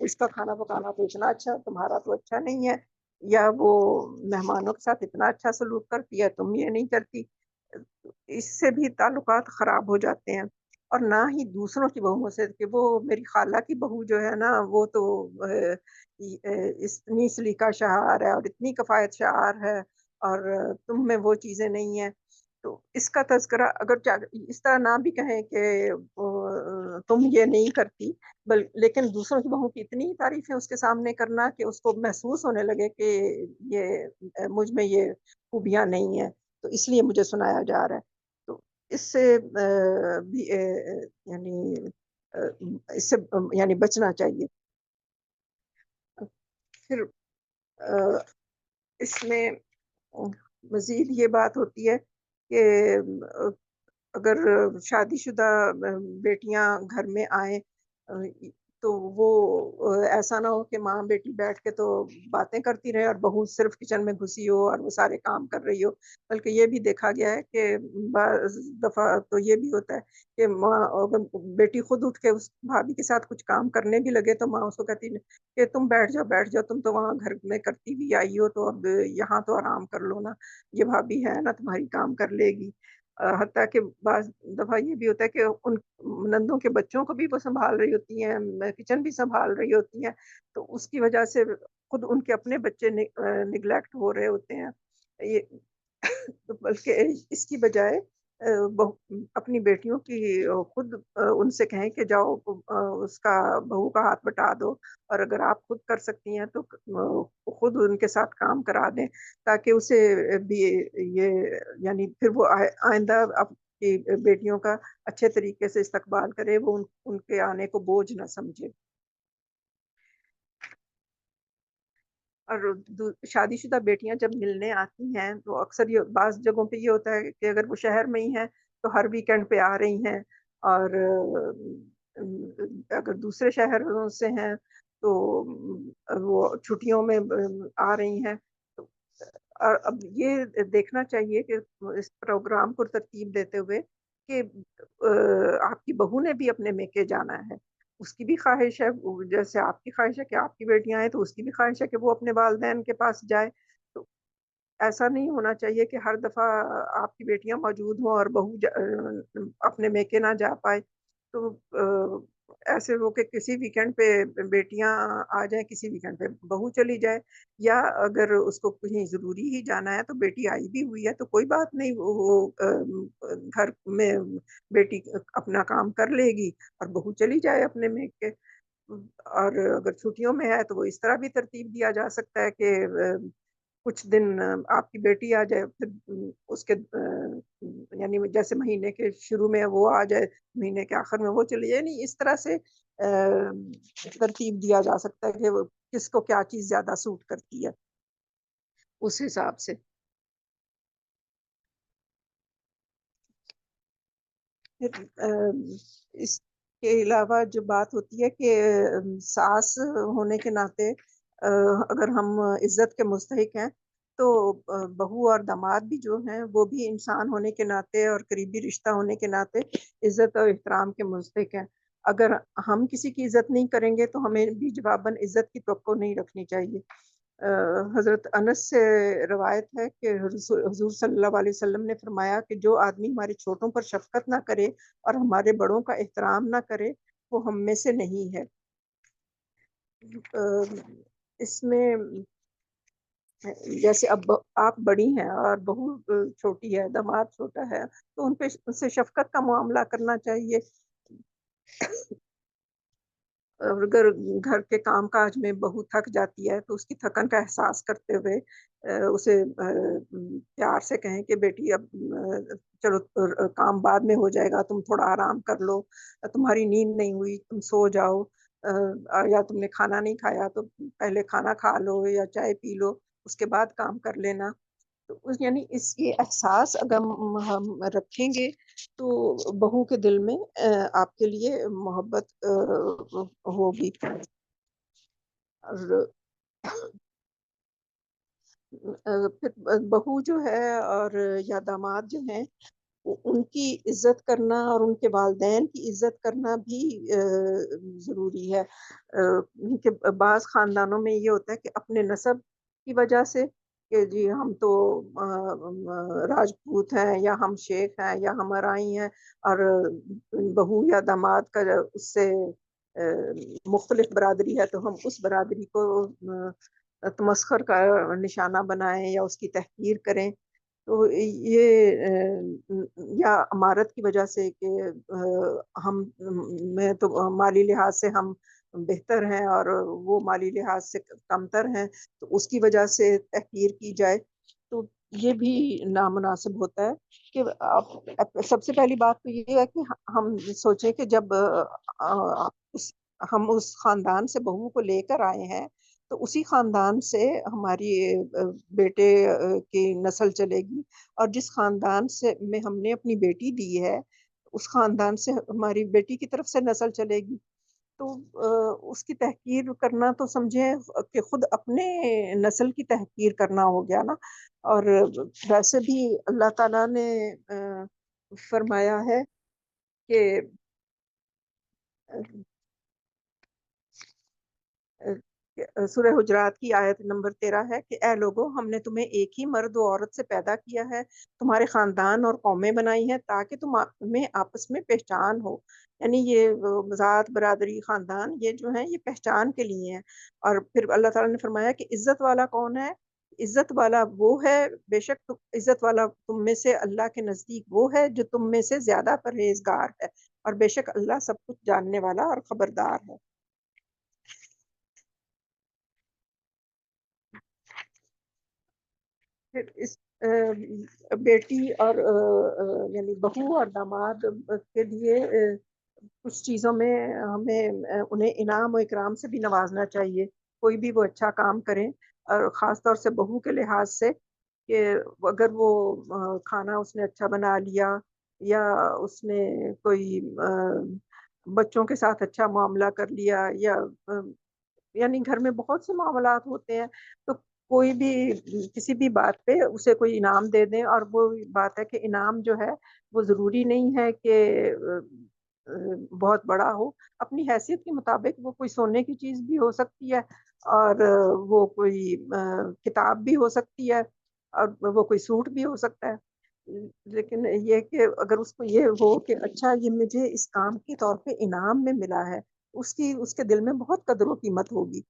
اس کا کھانا پکانا تو اتنا اچھا، تمہارا تو اچھا نہیں ہے، یا وہ مہمانوں کے ساتھ اتنا اچھا سلوک کرتی ہے تم یہ نہیں کرتی، اس سے بھی تعلقات خراب ہو جاتے ہیں۔ اور نہ ہی دوسروں کی بہوؤں سے کہ وہ میری خالہ کی بہو جو ہے نا وہ تو اتنی سلیقہ شعار ہے اور اتنی کفایت شعار ہے، اور تم میں وہ چیزیں نہیں ہیں، تو اس کا تذکرہ اگر اس طرح نہ بھی کہیں کہ تم یہ نہیں کرتی، لیکن دوسروں کی بہو کی اتنی تعریفیں اس کے سامنے کرنا کہ اس کو محسوس ہونے لگے کہ یہ مجھ میں یہ خوبیاں نہیں ہیں، تو اس لیے مجھے سنایا جا رہا ہے، تو اس سے بھی یعنی اس سے یعنی بچنا چاہیے۔ پھر اس میں مزید یہ بات ہوتی ہے کہ اگر شادی شدہ بیٹیاں گھر میں آئیں تو وہ ایسا نہ ہو کہ ماں بیٹی بیٹھ کے تو باتیں کرتی رہے اور بہو صرف کچن میں گھسی ہو اور وہ سارے کام کر رہی ہو، بلکہ یہ بھی دیکھا گیا ہے کہ بعض دفعہ تو یہ بھی ہوتا ہے کہ ماں اگر بیٹی خود اٹھ کے اس بھابھی کے ساتھ کچھ کام کرنے بھی لگے تو ماں اس کو کہتی ہے کہ تم بیٹھ جاؤ تم تو وہاں گھر میں کرتی بھی آئی ہو تو اب یہاں تو آرام کر لو نا، یہ بھابھی ہے نا تمہاری کام کر لے گی۔ حتیٰ کہ بعض دفعہ یہ بھی ہوتا ہے کہ ان نندوں کے بچوں کو بھی وہ سنبھال رہی ہوتی ہیں، کچن بھی سنبھال رہی ہوتی ہیں، تو اس کی وجہ سے خود ان کے اپنے بچے نگلیکٹ ہو رہے ہوتے ہیں، یہ بلکہ اس کی بجائے اپنی بیٹیوں کی خود ان سے کہیں کہ جاؤ اس کا بہو کا ہاتھ بٹا دو، اور اگر آپ خود کر سکتی ہیں تو خود ان کے ساتھ کام کرا دیں، تاکہ اسے بھی یہ یعنی پھر وہ آئندہ اپنی بیٹیوں کا اچھے طریقے سے استقبال کرے، وہ ان کے آنے کو بوجھ نہ سمجھے۔ اور شادی شدہ بیٹیاں جب ملنے آتی ہیں تو اکثر یہ بعض جگہوں پہ یہ ہوتا ہے کہ اگر وہ شہر میں ہی ہیں تو ہر ویکینڈ پہ آ رہی ہیں، اور اگر دوسرے شہروں سے ہیں تو وہ چھٹیوں میں آ رہی ہیں، تو اور اب یہ دیکھنا چاہیے کہ اس پروگرام کو ترتیب دیتے ہوئے کہ آپ کی بہو نے بھی اپنے میکے جانا ہے، اس کی بھی خواہش ہے، جیسے آپ کی خواہش ہے کہ آپ کی بیٹیاں ہیں تو اس کی بھی خواہش ہے کہ وہ اپنے والدین کے پاس جائے، تو ایسا نہیں ہونا چاہیے کہ ہر دفعہ آپ کی بیٹیاں موجود ہوں اور بہو اپنے میکے نہ جا پائے، تو ایسے ہو کہ کسی ویکینڈ پہ بیٹیاں آ جائیں، کسی ویکینڈ پہ بہو چلی جائے، یا اگر اس کو کہیں ضروری ہی جانا ہے تو بیٹی آئی بھی ہوئی ہے تو کوئی بات نہیں، وہ گھر میں بیٹی اپنا کام کر لے گی اور بہو چلی جائے اپنے میکے۔ اور اگر چھٹیوں میں ہے تو وہ اس طرح بھی ترتیب دیا جا سکتا ہے کہ کچھ دن آپ کی بیٹی آ جائے، پھر اس کے یعنی جیسے مہینے کے شروع میں وہ آ جائے، مہینے کے آخر میں وہ چلی جائے، نہیں اس طرح سے ترتیب دیا جا سکتا ہے کہ کس کو کیا چیز زیادہ سوٹ کرتی ہے اس حساب سے۔ اس کے علاوہ جو بات ہوتی ہے کہ ساس ہونے کے ناطے اگر ہم عزت کے مستحق ہیں تو بہو اور داماد بھی جو ہیں وہ بھی انسان ہونے کے ناطے اور قریبی رشتہ ہونے کے ناطے عزت اور احترام کے مستحق ہیں۔ اگر ہم کسی کی عزت نہیں کریں گے تو ہمیں بھی جواباً عزت کی توقع نہیں رکھنی چاہیے۔ حضرت انس سے روایت ہے کہ حضور صلی اللہ علیہ وسلم نے فرمایا کہ جو آدمی ہمارے چھوٹوں پر شفقت نہ کرے اور ہمارے بڑوں کا احترام نہ کرے وہ ہم میں سے نہیں ہے۔ اس میں جیسے اب آپ بڑی ہیں اور بہو چھوٹی ہے، داماد چھوٹا ہے، تو ان سے شفقت کا معاملہ کرنا چاہیے۔ اگر گھر کے کام کاج میں بہو تھک جاتی ہے تو اس کی تھکن کا احساس کرتے ہوئے اسے پیار سے کہیں کہ بیٹی اب چلو کام بعد میں ہو جائے گا، تم تھوڑا آرام کر لو، تمہاری نیند نہیں ہوئی تم سو جاؤ، یا تم نے کھانا نہیں کھایا تو پہلے کھانا کھا لو یا چائے پی لو، اس کے بعد کام کر لینا۔ تو یعنی یہ احساس اگر ہم رکھیں گے تو بہو کے دل میں آپ کے لیے محبت ہوگی۔ اور پھر بہو جو ہے اور یا داماد جو ہیں ان کی عزت کرنا اور ان کے والدین کی عزت کرنا بھی ضروری ہے، کیونکہ بعض خاندانوں میں یہ ہوتا ہے کہ اپنے نسب کی وجہ سے کہ جی ہم تو راجپوت ہیں یا ہم شیخ ہیں یا ہم ارائی ہیں، اور بہو یا داماد کا اس سے مختلف برادری ہے تو ہم اس برادری کو تمسخر کا نشانہ بنائیں یا اس کی تحقیر کریں۔ تو یہ یا امارت کی وجہ سے کہ ہم میں تو مالی لحاظ سے ہم بہتر ہیں اور وہ مالی لحاظ سے کمتر ہیں تو اس کی وجہ سے تحقیر کی جائے، تو یہ بھی نامناسب ہوتا ہے۔ کہ سب سے پہلی بات تو یہ ہے کہ ہم سوچیں کہ جب ہم اس خاندان سے بہو کو لے کر آئے ہیں تو اسی خاندان سے ہماری بیٹے کی نسل چلے گی، اور جس خاندان سے میں ہم نے اپنی بیٹی دی ہے اس خاندان سے ہماری بیٹی کی طرف سے نسل چلے گی۔ تو اس کی تحقیر کرنا تو سمجھیں کہ خود اپنے نسل کی تحقیر کرنا ہو گیا نا۔ اور ویسے بھی اللہ تعالیٰ نے فرمایا ہے کہ سورہ حجرات کی آیت نمبر 13 ہے کہ اے لوگوں ہم نے تمہیں ایک ہی مرد و عورت سے پیدا کیا ہے، تمہارے خاندان اور قومیں بنائی ہیں تاکہ تمہیں آپس میں پہچان ہو۔ یعنی یہ ذات برادری خاندان یہ جو ہیں یہ پہچان کے لیے ہیں۔ اور پھر اللہ تعالیٰ نے فرمایا کہ عزت والا کون ہے؟ عزت والا وہ ہے، بے شک عزت والا تم میں سے اللہ کے نزدیک وہ ہے جو تم میں سے زیادہ پرہیزگار ہے، اور بے شک اللہ سب کچھ جاننے والا اور خبردار ہے۔ پھر اس بیٹی اور یعنی بہو اور داماد کے لیے کچھ چیزوں میں ہمیں انہیں انعام و اکرام سے بھی نوازنا چاہیے، کوئی بھی وہ اچھا کام کریں، اور خاص طور سے بہو کے لحاظ سے کہ اگر وہ کھانا اس نے اچھا بنا لیا یا اس نے کوئی بچوں کے ساتھ اچھا معاملہ کر لیا، یا یعنی گھر میں بہت سے معاملات ہوتے ہیں تو کوئی بھی کسی بھی بات پہ اسے کوئی انعام دے دیں، اور وہ بات ہے کہ انعام جو ہے وہ ضروری نہیں ہے کہ بہت بڑا ہو، اپنی حیثیت کے مطابق وہ کوئی سونے کی چیز بھی ہو سکتی ہے اور وہ کوئی کتاب بھی ہو سکتی ہے، اور وہ کوئی سوٹ بھی ہو سکتا ہے، لیکن یہ کہ اگر اس کو یہ ہو کہ اچھا یہ مجھے اس کام کے طور پہ انعام میں ملا ہے، اس کے دل میں بہت قدر و قیمت ہوگی۔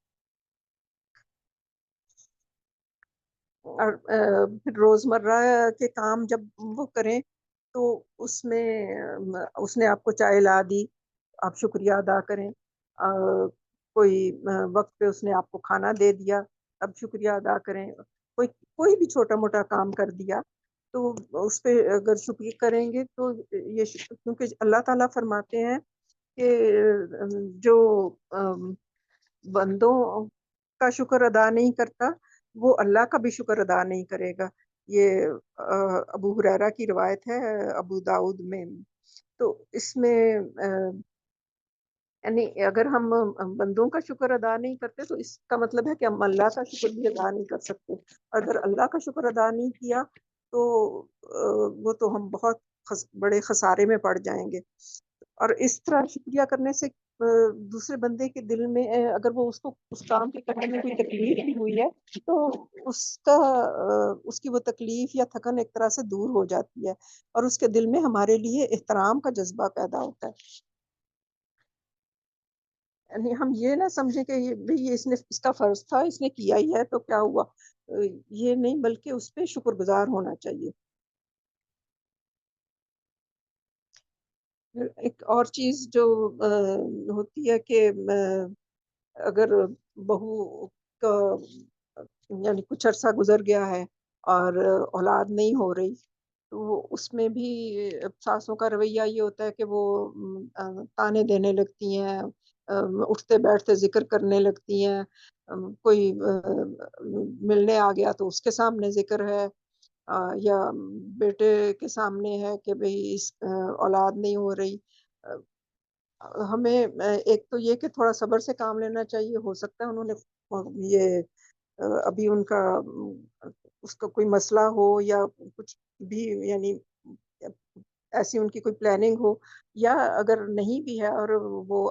اور پھر روزمرہ کے کام جب وہ کریں تو اس میں اس نے آپ کو چائے لا دی، آپ شکریہ ادا کریں۔ کوئی وقت پہ اس نے آپ کو کھانا دے دیا، اب شکریہ ادا کریں۔ کوئی بھی چھوٹا موٹا کام کر دیا تو اس پہ اگر شکریہ کریں گے تو کیونکہ اللہ تعالیٰ فرماتے ہیں کہ جو بندوں کا شکر ادا نہیں کرتا وہ اللہ کا بھی شکر ادا نہیں کرے گا۔ یہ ابو ہریرہ کی روایت ہے ابو داؤد میں۔ تو اس میں یعنی اگر ہم بندوں کا شکر ادا نہیں کرتے تو اس کا مطلب ہے کہ ہم اللہ کا شکر بھی ادا نہیں کر سکتے۔ اگر اللہ کا شکر ادا نہیں کیا تو وہ تو ہم بہت بڑے خسارے میں پڑ جائیں گے۔ اور اس طرح شکریہ کرنے سے دوسرے بندے کے دل میں اگر وہ اس کو اس کام کے کرنے میں کوئی تکلیف بھی ہوئی ہے تو اس کی وہ تکلیف یا تھکن ایک طرح سے دور ہو جاتی ہے، اور اس کے دل میں ہمارے لیے احترام کا جذبہ پیدا ہوتا ہے۔ یعنی ہم یہ نہ سمجھیں کہ بھئی اس کا فرض تھا، اس نے کیا ہی ہے تو کیا ہوا، یہ نہیں، بلکہ اس پہ شکر گزار ہونا چاہیے۔ ایک اور چیز جو ہوتی ہے کہ اگر بہو کا یعنی کچھ عرصہ گزر گیا ہے اور اولاد نہیں ہو رہی تو اس میں بھی ساسوں کا رویہ یہ ہوتا ہے کہ وہ تانے دینے لگتی ہیں، اٹھتے بیٹھتے ذکر کرنے لگتی ہیں، کوئی ملنے آ گیا تو اس کے سامنے ذکر ہے، یا بیٹے کے سامنے ہے کہ بھئی اس اولاد نہیں ہو رہی۔ ہمیں ایک تو یہ کہ تھوڑا صبر سے کام لینا چاہیے، ہو سکتا ہے انہوں نے یہ ابھی ان کا اس کا کوئی مسئلہ ہو یا کچھ بھی، یعنی ایسی ان کی کوئی پلاننگ ہو، یا اگر نہیں بھی ہے اور وہ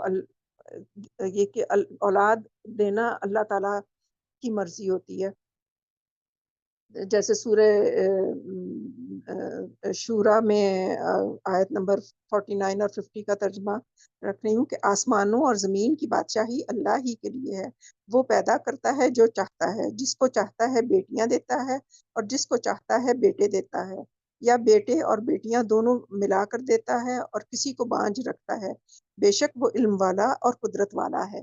یہ کہ اولاد دینا اللہ تعالیٰ کی مرضی ہوتی ہے۔ جیسے سورہ شورا میں آیت نمبر 49 اور 50 کا ترجمہ رکھ رہی ہوں کہ آسمانوں اور زمین کی بادشاہی اللہ ہی کے لیے ہے، وہ پیدا کرتا ہے جو چاہتا ہے، جس کو چاہتا ہے بیٹیاں دیتا ہے اور جس کو چاہتا ہے بیٹے دیتا ہے، یا بیٹے اور بیٹیاں دونوں ملا کر دیتا ہے اور کسی کو بانجھ رکھتا ہے، بے شک وہ علم والا اور قدرت والا ہے۔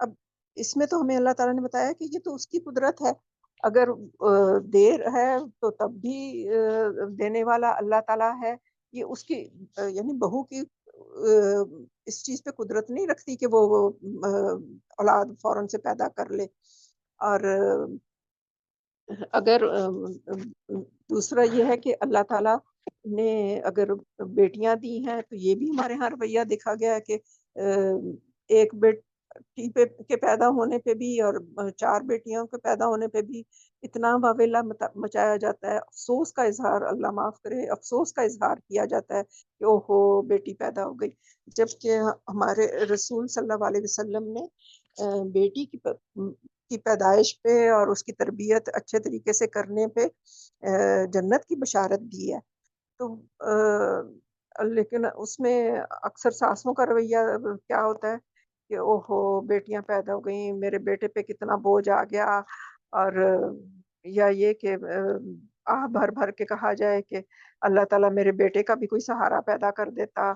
اب اس میں تو ہمیں اللہ تعالیٰ نے بتایا کہ یہ تو اس کی قدرت ہے، اگر دیر ہے تو تب بھی دینے والا اللہ تعالیٰ ہے۔ یہ اس کی یعنی بہو کی اس چیز پہ قدرت نہیں رکھتی کہ وہ اولاد فوراً سے پیدا کر لے۔ اور اگر دوسرا یہ ہے کہ اللہ تعالیٰ نے اگر بیٹیاں دی ہیں تو یہ بھی ہمارے یہاں رویہ دیکھا گیا ہے کہ ایک بیٹی کے پیدا ہونے پہ بھی اور 4 بیٹیوں کے پیدا ہونے پہ بھی اتنا واویلا مچایا جاتا ہے، افسوس کا اظہار، اللہ معاف کرے، افسوس کا اظہار کیا جاتا ہے کہ اوہو بیٹی پیدا ہو گئی، جبکہ ہمارے رسول صلی اللہ علیہ وسلم نے بیٹی کی پیدائش پہ اور اس کی تربیت اچھے طریقے سے کرنے پہ جنت کی بشارت دی ہے۔ تو لیکن اس میں اکثر ساسوں کا رویہ کیا ہوتا ہے کہ اوہو بیٹیاں پیدا ہو گئیں، میرے بیٹے پہ کتنا بوجھ آ گیا، اور یا یہ کہ آہ بھر بھر کے کہا جائے کہ اللہ تعالیٰ میرے بیٹے کا بھی کوئی سہارا پیدا کر دیتا۔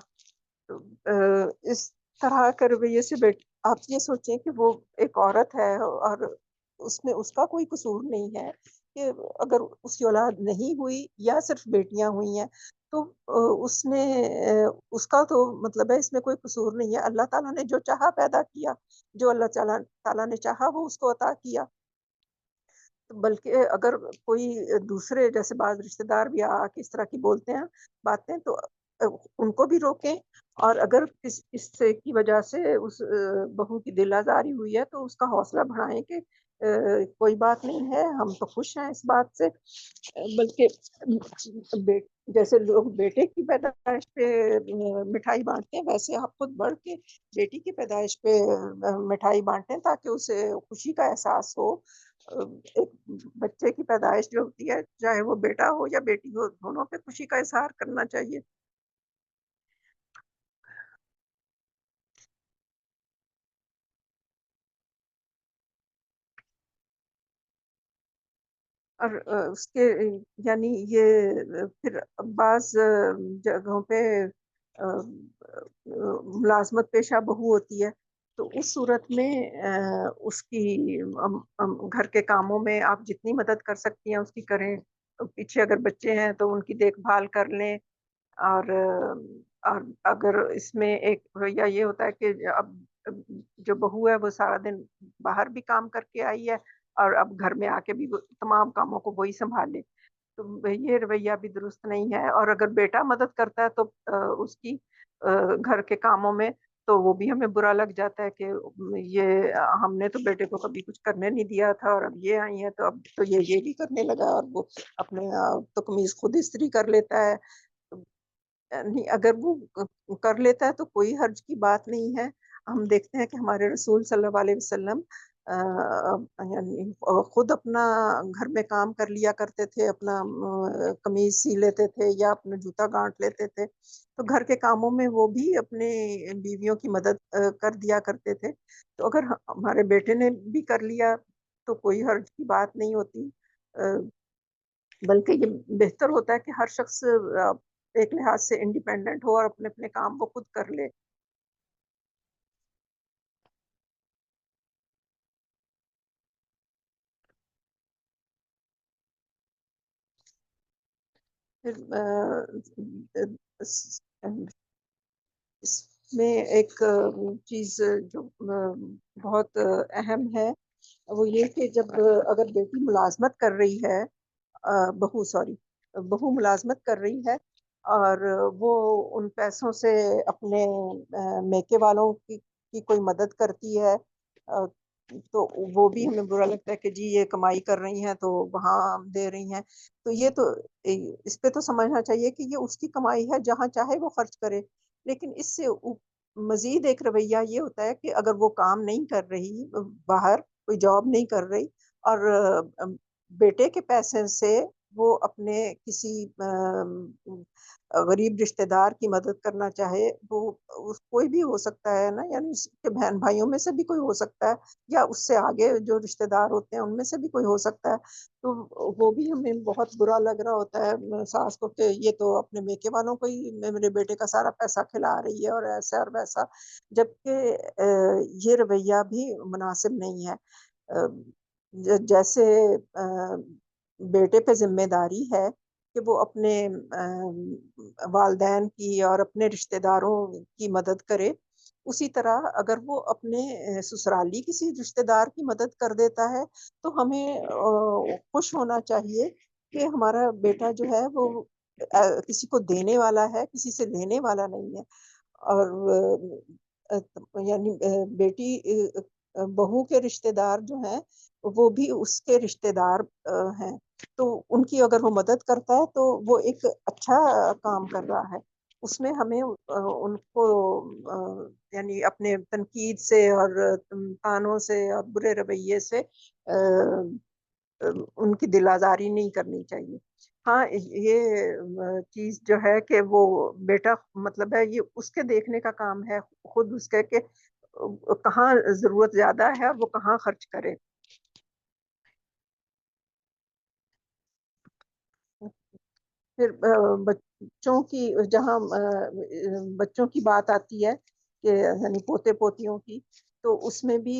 اس طرح کے رویے سے آپ یہ سوچیں کہ وہ ایک عورت ہے اور اس میں اس کا کوئی قصور نہیں ہے کہ اگر اس کی اولاد نہیں ہوئی یا صرف بیٹیاں ہوئی ہیں تو اس کا تو مطلب ہے اس میں کوئی قصور نہیں ہے، اللہ تعالیٰ نے جو چاہا پیدا کیا، جو اللہ تعالیٰ نے چاہا وہ اس کو عطا کیا۔ بلکہ اگر کوئی دوسرے جیسے بعض رشتہ دار بھی آ کے اس طرح کی بولتے ہیں باتیں تو ان کو بھی روکیں، اور اگر اس سے کی وجہ سے اس بہو کی دل آزاری ہوئی ہے تو اس کا حوصلہ بڑھائیں کہ کوئی بات نہیں ہے، ہم تو خوش ہیں اس بات سے۔ بلکہ جیسے لوگ بیٹے کی پیدائش پہ مٹھائی بانٹتے ہیں ویسے آپ خود بڑھ کے بیٹی کی پیدائش پہ مٹھائی بانٹیں تاکہ اسے خوشی کا احساس ہو ایک بچے کی پیدائش جو ہوتی ہے، چاہے وہ بیٹا ہو یا بیٹی ہو، دونوں پہ خوشی کا اظہار کرنا چاہیے۔ اور اس کے یعنی یہ پھر بعض جگہوں پہ ملازمت پیشہ بہو ہوتی ہے، تو اس صورت میں اس کی گھر کے کاموں میں آپ جتنی مدد کر سکتی ہیں اس کی کریں۔ پیچھے اگر بچے ہیں تو ان کی دیکھ بھال کر لیں، اور اگر اس میں ایک رویہ یہ ہوتا ہے کہ اب جو بہو ہے وہ سارا دن باہر بھی کام کر کے آئی ہے اور اب گھر میں آ کے بھی تمام کاموں کو وہی سنبھالے، تو یہ رویہ بھی درست نہیں ہے۔ اور اگر بیٹا مدد کرتا ہے تو اس کی گھر کے کاموں میں، تو وہ بھی ہمیں برا لگ جاتا ہے کہ یہ ہم نے تو بیٹے کو کبھی کچھ کرنے نہیں دیا تھا، اور اب یہ آئی ہیں تو اب تو یہ بھی کرنے لگا، اور وہ اپنے تو قمیض خود استری کر لیتا ہے۔ نہیں، اگر وہ کر لیتا ہے تو کوئی حرج کی بات نہیں ہے۔ ہم دیکھتے ہیں کہ ہمارے رسول صلی اللہ علیہ وسلم یعنی خود اپنا گھر میں کام کر لیا کرتے تھے، اپنا قمیض سی لیتے تھے یا اپنا جوتا گانٹ لیتے تھے، تو گھر کے کاموں میں وہ بھی اپنے بیویوں کی مدد کر دیا کرتے تھے۔ تو اگر ہمارے بیٹے نے بھی کر لیا تو کوئی حرج کی بات نہیں ہوتی، بلکہ یہ بہتر ہوتا ہے کہ ہر شخص ایک لحاظ سے انڈیپینڈنٹ ہو اور اپنے اپنے کام کو خود کر لے۔ پھر اس میں ایک چیز جو بہت اہم ہے، وہ یہ کہ جب اگر بیٹی ملازمت کر رہی ہے، بہو ملازمت کر رہی ہے اور وہ ان پیسوں سے اپنے میکے والوں کی کوئی مدد کرتی ہے، تو وہ بھی ہمیں برا لگتا ہے کہ جی یہ کمائی کر رہی ہیں تو وہاں دے رہی ہیں۔ تو یہ تو اس پہ تو سمجھنا چاہیے کہ یہ اس کی کمائی ہے، جہاں چاہے وہ خرچ کرے، لیکن اس سے مزید ایک رویہ یہ ہوتا ہے کہ اگر وہ کام نہیں کر رہی، باہر کوئی جاب نہیں کر رہی، اور بیٹے کے پیسے سے وہ اپنے کسی غریب رشتہ دار کی مدد کرنا چاہے، وہ کوئی بھی ہو سکتا ہے نا، یعنی اس کے بہن بھائیوں میں سے بھی کوئی ہو سکتا ہے، یا اس سے آگے جو رشتہ دار ہوتے ہیں ان میں سے بھی کوئی ہو سکتا ہے، تو وہ بھی ہمیں بہت برا لگ رہا ہوتا ہے ساس کو کہ یہ تو اپنے میکے والوں کو ہی میرے بیٹے کا سارا پیسہ کھلا رہی ہے اور ایسا اور ویسا، جبکہ یہ رویہ بھی مناسب نہیں ہے۔ جیسے بیٹے پہ ذمہ داری ہے کہ وہ اپنے والدین کی اور اپنے رشتہ داروں کی مدد کرے، اسی طرح اگر وہ اپنے سسرالی کسی رشتہ دار کی مدد کر دیتا ہے تو ہمیں خوش ہونا چاہیے کہ ہمارا بیٹا جو ہے وہ کسی کو دینے والا ہے، کسی سے لینے والا نہیں ہے۔ اور یعنی بیٹی بہو کے رشتہ دار جو ہیں وہ بھی اس کے رشتہ دار ہیں، تو ان کی اگر وہ مدد کرتا ہے تو وہ ایک اچھا کام کر رہا ہے۔ اس میں ہمیں ان کو یعنی اپنے تنقید سے اور تانوں سے اور برے رویے سے ان کی دل آزاری نہیں کرنی چاہیے۔ ہاں، یہ چیز جو ہے کہ وہ بیٹا مطلب ہے یہ اس کے دیکھنے کا کام ہے، خود اس کے کہ کہاں ضرورت زیادہ ہے اور وہ کہاں خرچ کرے۔ پھر بچوں کی بات آتی ہے کہ یعنی پوتے پوتیوں کی، تو اس میں بھی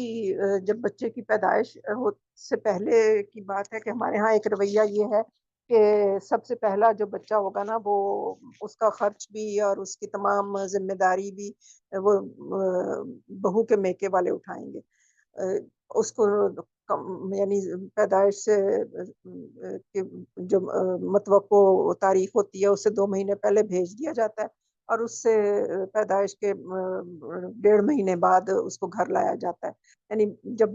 جب بچے کی پیدائش سے پہلے کی بات ہے کہ ہمارے ہاں ایک رویہ یہ ہے کہ سب سے پہلا جو بچہ ہوگا نا وہ اس کا خرچ بھی اور اس کی تمام ذمہ داری بھی وہ بہو کے میکے والے اٹھائیں گے۔ اس کو یعنی پیدائش سے جو متوقع تاریخ ہوتی ہے اس سے 2 مہینے پہلے بھیج دیا جاتا ہے، اور اس سے پیدائش کے 1.5 مہینے بعد اس کو گھر لایا جاتا ہے۔ یعنی جب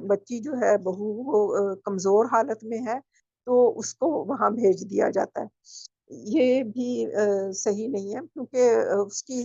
بچی جو ہے بہو وہ کمزور حالت میں ہے تو اس کو وہاں بھیج دیا جاتا ہے۔ یہ بھی صحیح نہیں ہے، کیونکہ اس کی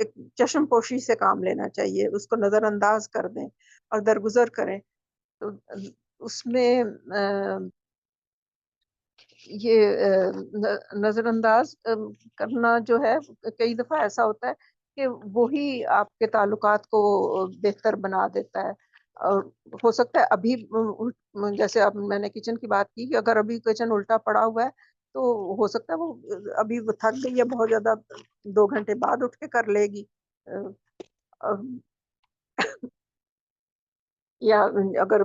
ایک چشم پوشی سے کام لینا چاہیے، اس کو نظر انداز کر دیں اور درگزر کریں. تو اس میں یہ نظر انداز کرنا جو ہے کئی دفعہ ایسا ہوتا ہے کہ وہی آپ کے تعلقات کو بہتر بنا دیتا ہے. اور ہو سکتا ہے ابھی جیسے اب میں نے کچن کی بات کی کہ اگر ابھی کچن الٹا پڑا ہوا ہے تو ہو سکتا ہے وہ ابھی وہ تھک گئی ہے بہت زیادہ، 2 گھنٹے بعد اٹھ کے کر لے گی. یا اگر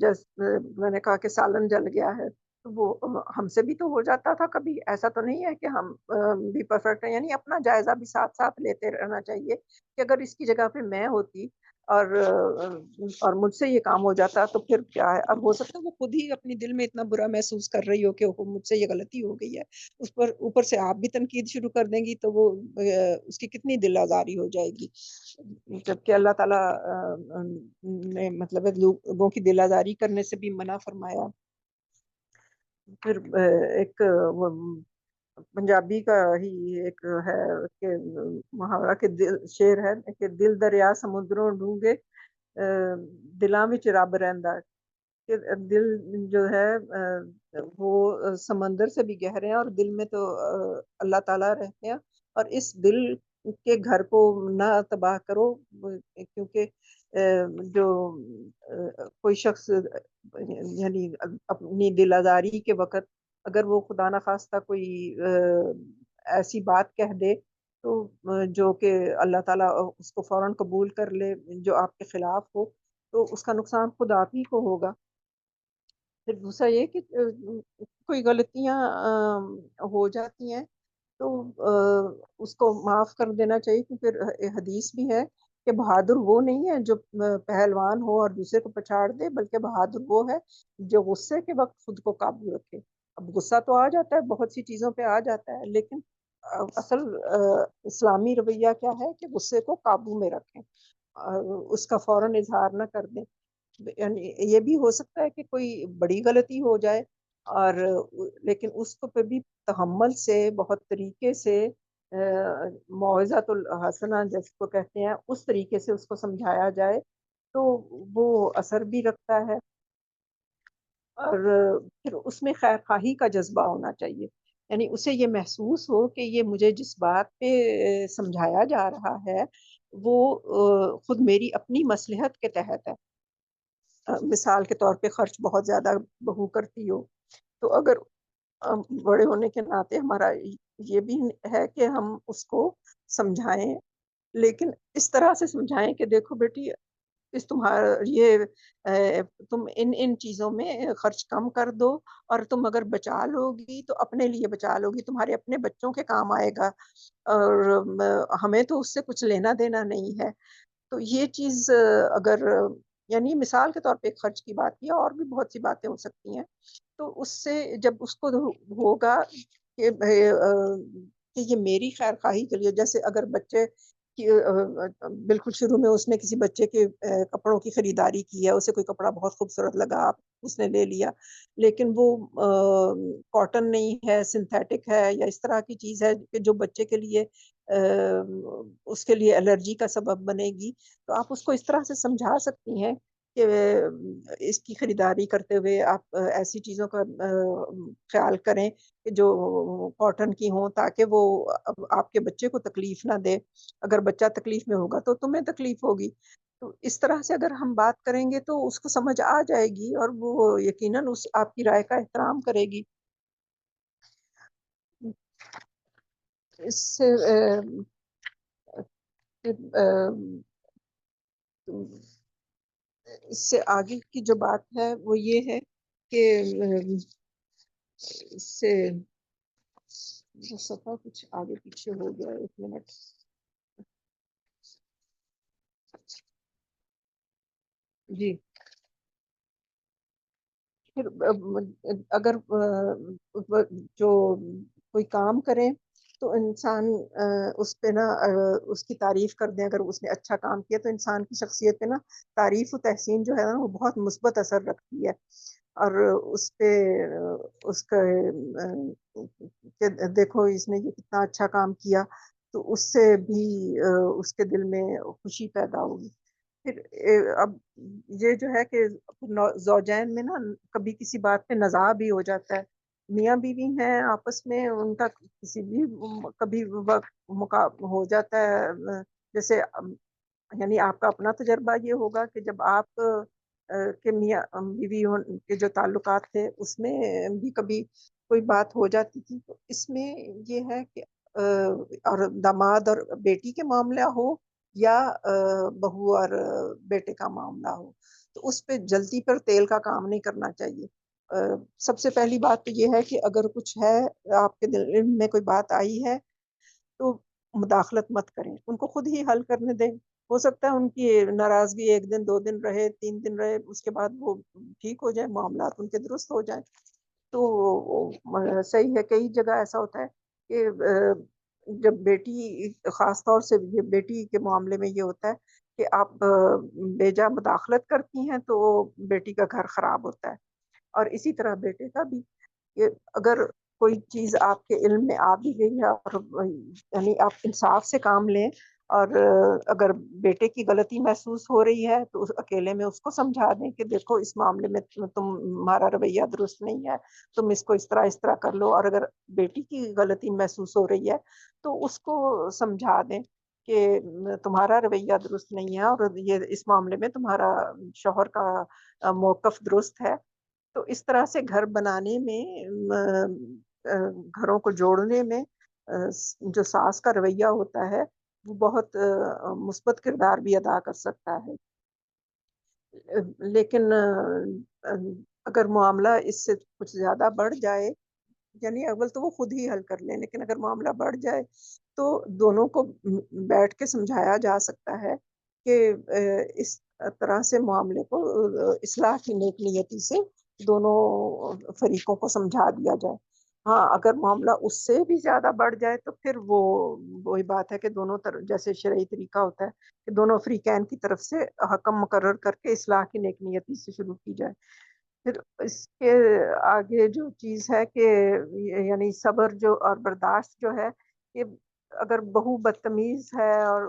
جس میں نے کہا کہ سالن جل گیا ہے تو وہ ہم سے بھی تو ہو جاتا تھا کبھی، ایسا تو نہیں ہے کہ ہم بھی پرفیکٹ ہیں. یعنی اپنا جائزہ بھی ساتھ ساتھ لیتے رہنا چاہیے کہ اگر اس کی جگہ پہ میں ہوتی اور مجھ سے یہ کام ہو جاتا تو پھر کیا ہے. اب ہو سکتا ہے وہ خود ہی اپنی دل میں اتنا برا محسوس کر رہی ہو کہ مجھ سے یہ غلطی ہو گئی ہے، اس پر اوپر سے آپ بھی تنقید شروع کر دیں گی تو وہ اس کی کتنی دل آزاری ہو جائے گی. جبکہ اللہ تعالیٰ نے مطلب لوگوں کی دل آزاری کرنے سے بھی منع فرمایا. پھر ایک پنجابی کا ہی ایک ہے کہ محاورہ کے شعر ہے کہ دل دریا سمندروں ڈونگے دلاں وچ رب رہندا. کہ دل جو ہے وہ سمندر سے بھی گہرے ہیں اور دل میں تو اللہ تعالیٰ رہتے ہیں. اور اس دل کے گھر کو نہ تباہ کرو، کیونکہ جو کوئی شخص یعنی اپنی دل آزاری کے وقت اگر وہ خدا نخواستہ کوئی ایسی بات کہہ دے تو جو کہ اللہ تعالیٰ اس کو فوراً قبول کر لے، جو آپ کے خلاف ہو، تو اس کا نقصان خود آپ ہی کو ہوگا. پھر دوسرا یہ کہ کوئی غلطیاں ہو جاتی ہیں تو اس کو معاف کر دینا چاہیے، کیونکہ حدیث بھی ہے کہ بہادر وہ نہیں ہے جو پہلوان ہو اور دوسرے کو پچھاڑ دے، بلکہ بہادر وہ ہے جو غصے کے وقت خود کو قابو رکھے. اب غصہ تو آ جاتا ہے، بہت سی چیزوں پہ آ جاتا ہے، لیکن اصل اسلامی رویہ کیا ہے کہ غصے کو قابو میں رکھیں، اس کا فوراً اظہار نہ کر دیں. یعنی یہ بھی ہو سکتا ہے کہ کوئی بڑی غلطی ہو جائے اور لیکن اس کو پہ بھی تحمل سے بہت طریقے سے موعظۃ الحسنہ جس کو کہتے ہیں اس طریقے سے اس کو سمجھایا جائے تو وہ اثر بھی رکھتا ہے. اور پھر اس میں خیر خواہی کا جذبہ ہونا چاہیے، یعنی اسے یہ محسوس ہو کہ یہ مجھے جس بات پہ سمجھایا جا رہا ہے وہ خود میری اپنی مصلحت کے تحت ہے. مثال کے طور پہ خرچ بہت زیادہ بہو کرتی ہو تو اگر بڑے ہونے کے ناطے ہمارا یہ بھی ہے کہ ہم اس کو سمجھائیں، لیکن اس طرح سے سمجھائیں کہ دیکھو بیٹی اس تمہارا یہ تم ان چیزوں میں خرچ کم کر دو، اور تم اگر بچا لو گی تو اپنے لیے بچا لو گی، تمہارے اپنے بچوں کے کام آئے گا، اور ہمیں تو اس سے کچھ لینا دینا نہیں ہے. تو یہ چیز اگر یعنی مثال کے طور پہ خرچ کی بات کی، اور بھی بہت سی باتیں ہو سکتی ہیں، تو اس سے جب اس کو ہوگا کہ یہ میری خیر خواہی کے لیے، جیسے اگر بچے بالکل شروع میں اس نے کسی بچے کے کپڑوں کی خریداری کی ہے، اسے کوئی کپڑا بہت خوبصورت لگا، اس نے لے لیا، لیکن وہ کاٹن نہیں ہے، سنتھیٹک ہے یا اس طرح کی چیز ہے کہ جو بچے کے لیے اس کے لیے الرجی کا سبب بنے گی، تو آپ اس کو اس طرح سے سمجھا سکتی ہیں کہ اس کی خریداری کرتے ہوئے آپ ایسی چیزوں کا خیال کریں کہ جو کاٹن کی ہوں، تاکہ وہ آپ کے بچے کو تکلیف نہ دے. اگر بچہ تکلیف میں ہوگا تو تمہیں تکلیف ہوگی. تو اس طرح سے اگر ہم بات کریں گے تو اس کو سمجھ آ جائے گی اور وہ یقیناً اس آپ کی رائے کا احترام کرے گی. اس سے اس سے آگے کی جو بات ہے وہ یہ ہے کہ اس سے صفحہ کچھ آگے پیچھے ہو گیا، 1 منٹ. جی پھر اگر جو کوئی کام کرے تو انسان اس پہ نا اس کی تعریف کر دیں. اگر اس نے اچھا کام کیا تو انسان کی شخصیت پہ نا تعریف و تحسین جو ہے نا وہ بہت مثبت اثر رکھتی ہے، اور اس پہ اس کا کہ دیکھو اس نے یہ کتنا اچھا کام کیا. تو اس سے بھی اس کے دل میں خوشی پیدا ہوگی. پھر اب یہ جو ہے کہ زوجین میں نا کبھی کسی بات پہ نزاع بھی ہو جاتا ہے. میاں بیوی ہیں آپس میں، ان کا کسی بھی کبھی وقت ہو جاتا ہے. جیسے یعنی آپ کا اپنا تجربہ یہ ہوگا کہ جب آپ کے میاں بیوی کے جو تعلقات تھے اس میں بھی کبھی کوئی بات ہو جاتی تھی. تو اس میں یہ ہے کہ اور داماد اور بیٹی کے معاملہ ہو یا بہو اور بیٹے کا معاملہ ہو، تو اس پہ جلدی پر تیل کا کام نہیں کرنا چاہیے. سب سے پہلی بات تو یہ ہے کہ اگر کچھ ہے، آپ کے دل میں کوئی بات آئی ہے تو مداخلت مت کریں، ان کو خود ہی حل کرنے دیں. ہو سکتا ہے ان کی ناراضگی 1 دن 2 دن رہے 3 دن رہے، اس کے بعد وہ ٹھیک ہو جائے، معاملات ان کے درست ہو جائیں تو صحیح ہے. کئی جگہ ایسا ہوتا ہے کہ جب بیٹی، خاص طور سے یہ بیٹی کے معاملے میں یہ ہوتا ہے کہ آپ بیجا مداخلت کرتی ہیں تو بیٹی کا گھر خراب ہوتا ہے. اور اسی طرح بیٹے کا بھی، کہ اگر کوئی چیز آپ کے علم میں آ بھی گئی ہے اور یعنی آپ انصاف سے کام لیں، اور اگر بیٹے کی غلطی محسوس ہو رہی ہے تو اکیلے میں اس کو سمجھا دیں کہ دیکھو اس معاملے میں تمہارا رویہ درست نہیں ہے، تم اس کو اس طرح کر لو. اور اگر بیٹی کی غلطی محسوس ہو رہی ہے تو اس کو سمجھا دیں کہ تمہارا رویہ درست نہیں ہے اور یہ اس معاملے میں تمہارا شوہر کا موقف درست ہے. تو اس طرح سے گھر بنانے میں، گھروں کو جوڑنے میں جو ساس کا رویہ ہوتا ہے وہ بہت مثبت کردار بھی ادا کر سکتا ہے. لیکن اگر معاملہ اس سے کچھ زیادہ بڑھ جائے، یعنی اول تو وہ خود ہی حل کر لیں، لیکن اگر معاملہ بڑھ جائے تو دونوں کو بیٹھ کے سمجھایا جا سکتا ہے کہ اس طرح سے معاملے کو اصلاح کی نیک نیتی سے دونوں فریقوں کو سمجھا دیا جائے. ہاں اگر معاملہ اس سے بھی زیادہ بڑھ جائے تو پھر وہی بات ہے کہ دونوں طرف، جیسے شرعی طریقہ ہوتا ہے کہ دونوں فریقین کی طرف سے حکم مقرر کر کے اصلاح کی نیک نیتی سے شروع کی جائے. پھر اس کے آگے جو چیز ہے کہ یعنی صبر جو اور برداشت جو ہے، کہ اگر بہو بدتمیز ہے اور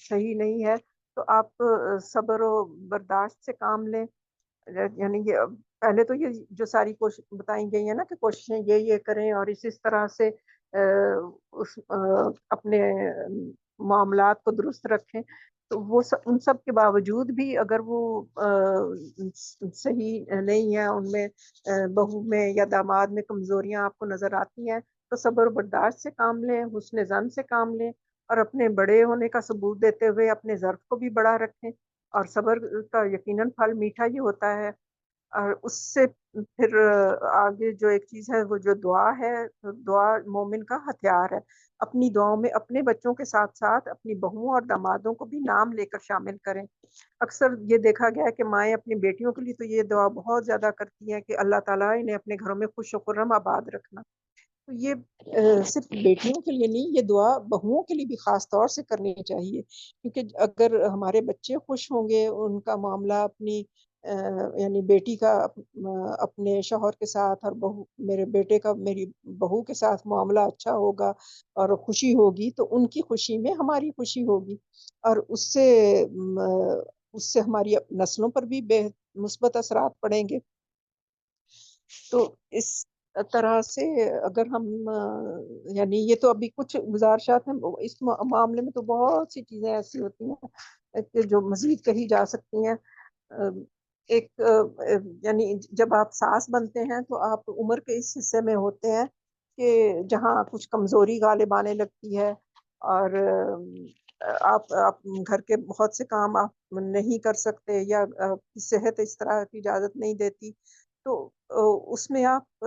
صحیح نہیں ہے تو آپ صبر و برداشت سے کام لیں. یعنی یہ پہلے تو یہ جو ساری کوشش بتائی گئی ہیں نا کہ کوششیں یہ کریں اور اس طرح سے اپنے معاملات کو درست رکھیں، تو وہ ان سب کے باوجود بھی اگر وہ صحیح نہیں ہے، ان میں بہو میں یا داماد میں کمزوریاں آپ کو نظر آتی ہیں، تو صبر و برداشت سے کام لیں، حسن ظن سے کام لیں، اور اپنے بڑے ہونے کا ثبوت دیتے ہوئے اپنے ظرف کو بھی بڑا رکھیں. اور صبر کا یقیناً پھل میٹھا ہی ہوتا ہے. اور اس سے پھر آگے جو ایک چیز ہے وہ جو دعا ہے، دعا مومن کا ہتھیار ہے. اپنی دعاؤں میں اپنے بچوں کے ساتھ ساتھ اپنی بہوؤں اور دامادوں کو بھی نام لے کر شامل کریں. اکثر یہ دیکھا گیا ہے کہ مائیں اپنی بیٹیوں کے لیے تو یہ دعا بہت زیادہ کرتی ہیں کہ اللہ تعالیٰ انہیں اپنے گھروں میں خوش و خرم آباد رکھنا. تو یہ صرف بیٹیوں کے لیے نہیں، یہ دعا بہوؤں کے لیے بھی خاص طور سے کرنی چاہیے، کیونکہ اگر ہمارے بچے خوش ہوں گے، ان کا معاملہ اپنی یعنی بیٹی کا اپنے شوہر کے ساتھ اور میرے بیٹے کا میری بہو کے ساتھ معاملہ اچھا ہوگا اور خوشی ہوگی، تو ان کی خوشی میں ہماری خوشی ہوگی، اور اس سے ہماری نسلوں پر بھی مثبت اثرات پڑیں گے. تو اس طرح سے اگر ہم یعنی یہ تو ابھی کچھ گزارشات ہیں، اس معاملے میں تو بہت سی چیزیں ایسی ہوتی ہیں کہ جو مزید کہی جا سکتی ہیں. ایک یعنی جب آپ ساس بنتے ہیں تو آپ عمر کے اس حصے میں ہوتے ہیں کہ جہاں کچھ کمزوری غالب آنے لگتی ہے، اور آپ گھر کے بہت سے کام آپ نہیں کر سکتے، یا صحت اس طرح کی اجازت نہیں دیتی، تو اس میں آپ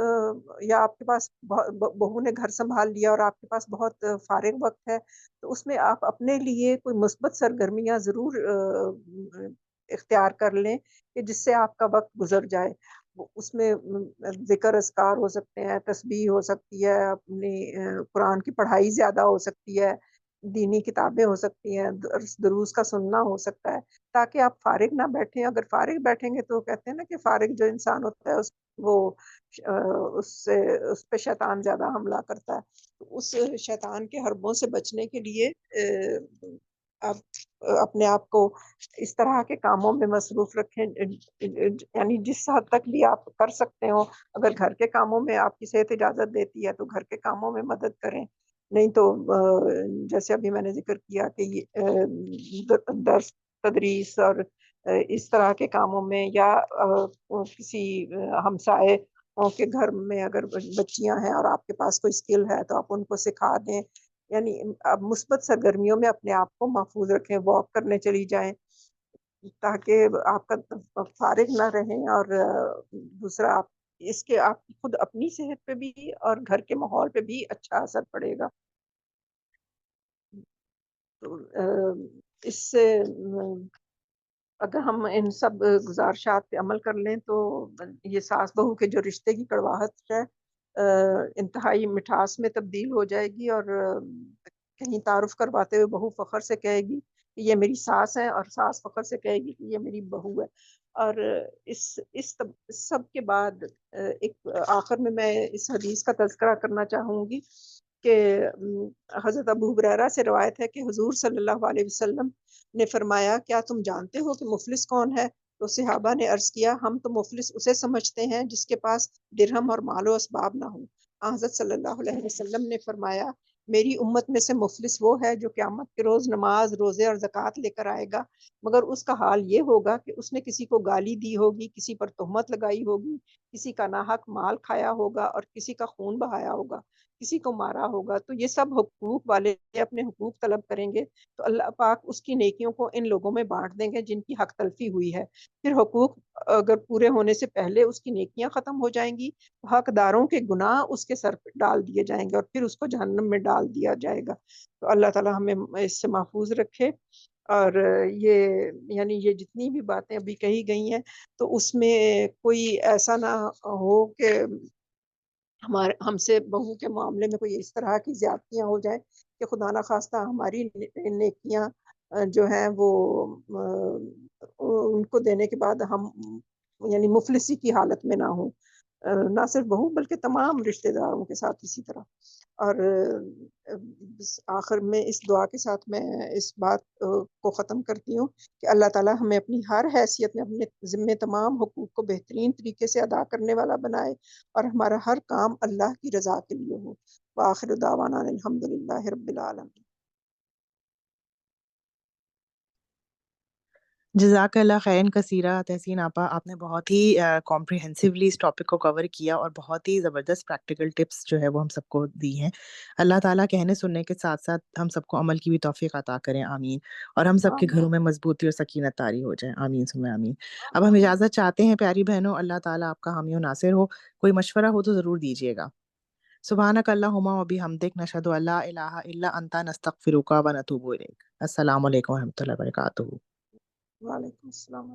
یا آپ کے پاس بہو نے گھر سنبھال لیا اور آپ کے پاس بہت فارغ وقت ہے، تو اس میں آپ اپنے لیے کوئی مثبت سرگرمیاں ضرور اختیار کر لیں کہ جس سے آپ کا وقت گزر جائے. اس میں ذکر اذکار ہو سکتے ہیں، تسبیح ہو سکتی ہے، اپنی قرآن کی پڑھائی زیادہ ہو سکتی ہے، دینی کتابیں ہو سکتی ہیں، دروس کا سننا ہو سکتا ہے، تاکہ آپ فارغ نہ بیٹھیں۔ اگر فارغ بیٹھیں گے تو کہتے ہیں نا کہ فارغ جو انسان ہوتا ہے وہ اس پہ شیطان زیادہ حملہ کرتا ہے۔ تو اس شیطان کے حربوں سے بچنے کے لیے آپ اپنے آپ کو اس طرح کے کاموں میں مصروف رکھیں، یعنی جس حد تک بھی آپ کر سکتے ہو۔ اگر گھر کے کاموں میں آپ کی صحت اجازت دیتی ہے تو گھر کے کاموں میں مدد کریں، نہیں تو جیسے ابھی میں نے ذکر کیا کہ درس تدریس اور اس طرح کے کاموں میں، یا کسی ہمسائے کے گھر میں اگر بچیاں ہیں اور آپ کے پاس کوئی اسکل ہے تو آپ ان کو سکھا دیں۔ یعنی اب مثبت سرگرمیوں میں اپنے آپ کو محفوظ رکھیں، واک کرنے چلی جائیں تاکہ آپ کا فارغ نہ رہیں، اور دوسرا آپ خود اپنی صحت پہ بھی اور گھر کے ماحول پہ بھی اچھا اثر پڑے گا۔ تو اس سے اگر ہم ان سب گزارشات پہ عمل کر لیں تو یہ ساس بہو کے جو رشتے کی کڑواہٹ ہے انتہائی مٹھاس میں تبدیل ہو جائے گی، اور کہیں تعارف کرواتے ہوئے بہو فخر سے کہے گی کہ یہ میری ساس ہے، اور ساس فخر سے کہے گی کہ یہ میری بہو ہے۔ اور اس سب کے بعد ایک آخر میں اس حدیث کا تذکرہ کرنا چاہوں گی کہ حضرت ابو ہریرہ سے روایت ہے کہ حضور صلی اللہ علیہ وسلم نے فرمایا، کیا تم جانتے ہو کہ مفلس کون ہے؟ تو صحابہ نے عرض کیا، ہم تو مفلس اسے سمجھتے ہیں جس کے پاس درہم اور مال و اسباب نہ ہوں۔ حضرت صلی اللہ علیہ وسلم نے فرمایا، میری امت میں سے مفلس وہ ہے جو قیامت کے روز نماز، روزے اور زکوٰۃ لے کر آئے گا، مگر اس کا حال یہ ہوگا کہ اس نے کسی کو گالی دی ہوگی، کسی پر تہمت لگائی ہوگی، کسی کا ناحق مال کھایا ہوگا اور کسی کا خون بہایا ہوگا، کسی کو مارا ہوگا۔ تو یہ سب حقوق والے اپنے حقوق طلب کریں گے تو اللہ پاک اس کی نیکیوں کو ان لوگوں میں بانٹ دیں گے جن کی حق تلفی ہوئی ہے۔ پھر حقوق اگر پورے ہونے سے پہلے اس کی نیکیاں ختم ہو جائیں گی، حقداروں کے گناہ اس کے سر پہ ڈال دیے جائیں گے اور پھر اس کو جہنم میں ڈال دیا جائے گا۔ تو اللہ تعالی ہمیں اس سے محفوظ رکھے۔ اور یعنی یہ جتنی بھی باتیں ابھی کہی گئی ہیں تو اس میں کوئی ایسا نہ ہو کہ ہم سے بہو کے معاملے میں کوئی اس طرح کی زیادتیاں ہو جائیں کہ خدا نہ خواستہ ہماری نیکیاں جو ہیں وہ ان کو دینے کے بعد ہم یعنی مفلسی کی حالت میں نہ ہوں، نہ صرف بہو بلکہ تمام رشتہ داروں کے ساتھ اسی طرح۔ اور آخر میں اس دعا کے ساتھ میں اس بات کو ختم کرتی ہوں کہ اللہ تعالیٰ ہمیں اپنی ہر حیثیت میں اپنے ذمے تمام حقوق کو بہترین طریقے سے ادا کرنے والا بنائے، اور ہمارا ہر کام اللہ کی رضا کے لیے ہو۔ وآخر دعوانا الحمدللہ رب العالمین۔ جزاک اللہ خیرن کثیرہ تحسین آپا، آپ نے بہت ہی کمپریہنسولی اس ٹاپک کو کور کیا اور بہت ہی زبردست پریکٹیکل ٹپس جو ہے وہ ہم سب کو دی ہیں۔ اللہ تعالیٰ کہنے سننے کے ساتھ ساتھ ہم سب کو عمل کی بھی توفیق عطا کریں، آمین، اور ہم سب کے گھروں میں مضبوطی اور سکینت طاری ہو جائے، آمین ثم آمین۔ اب ہم اجازت چاہتے ہیں پیاری بہنوں، اللہ تعالیٰ آپ کا حامی و ناصر ہو، کوئی مشورہ ہو تو ضرور دیجیے گا۔ سبحانک اللہم و بحمدک، نشہد ان لا الہ الا انت، نستغفرک و نتوب الیک۔ السلام علیکم و رحمۃ اللہ وبرکاتہ۔ وعلیکم السلام۔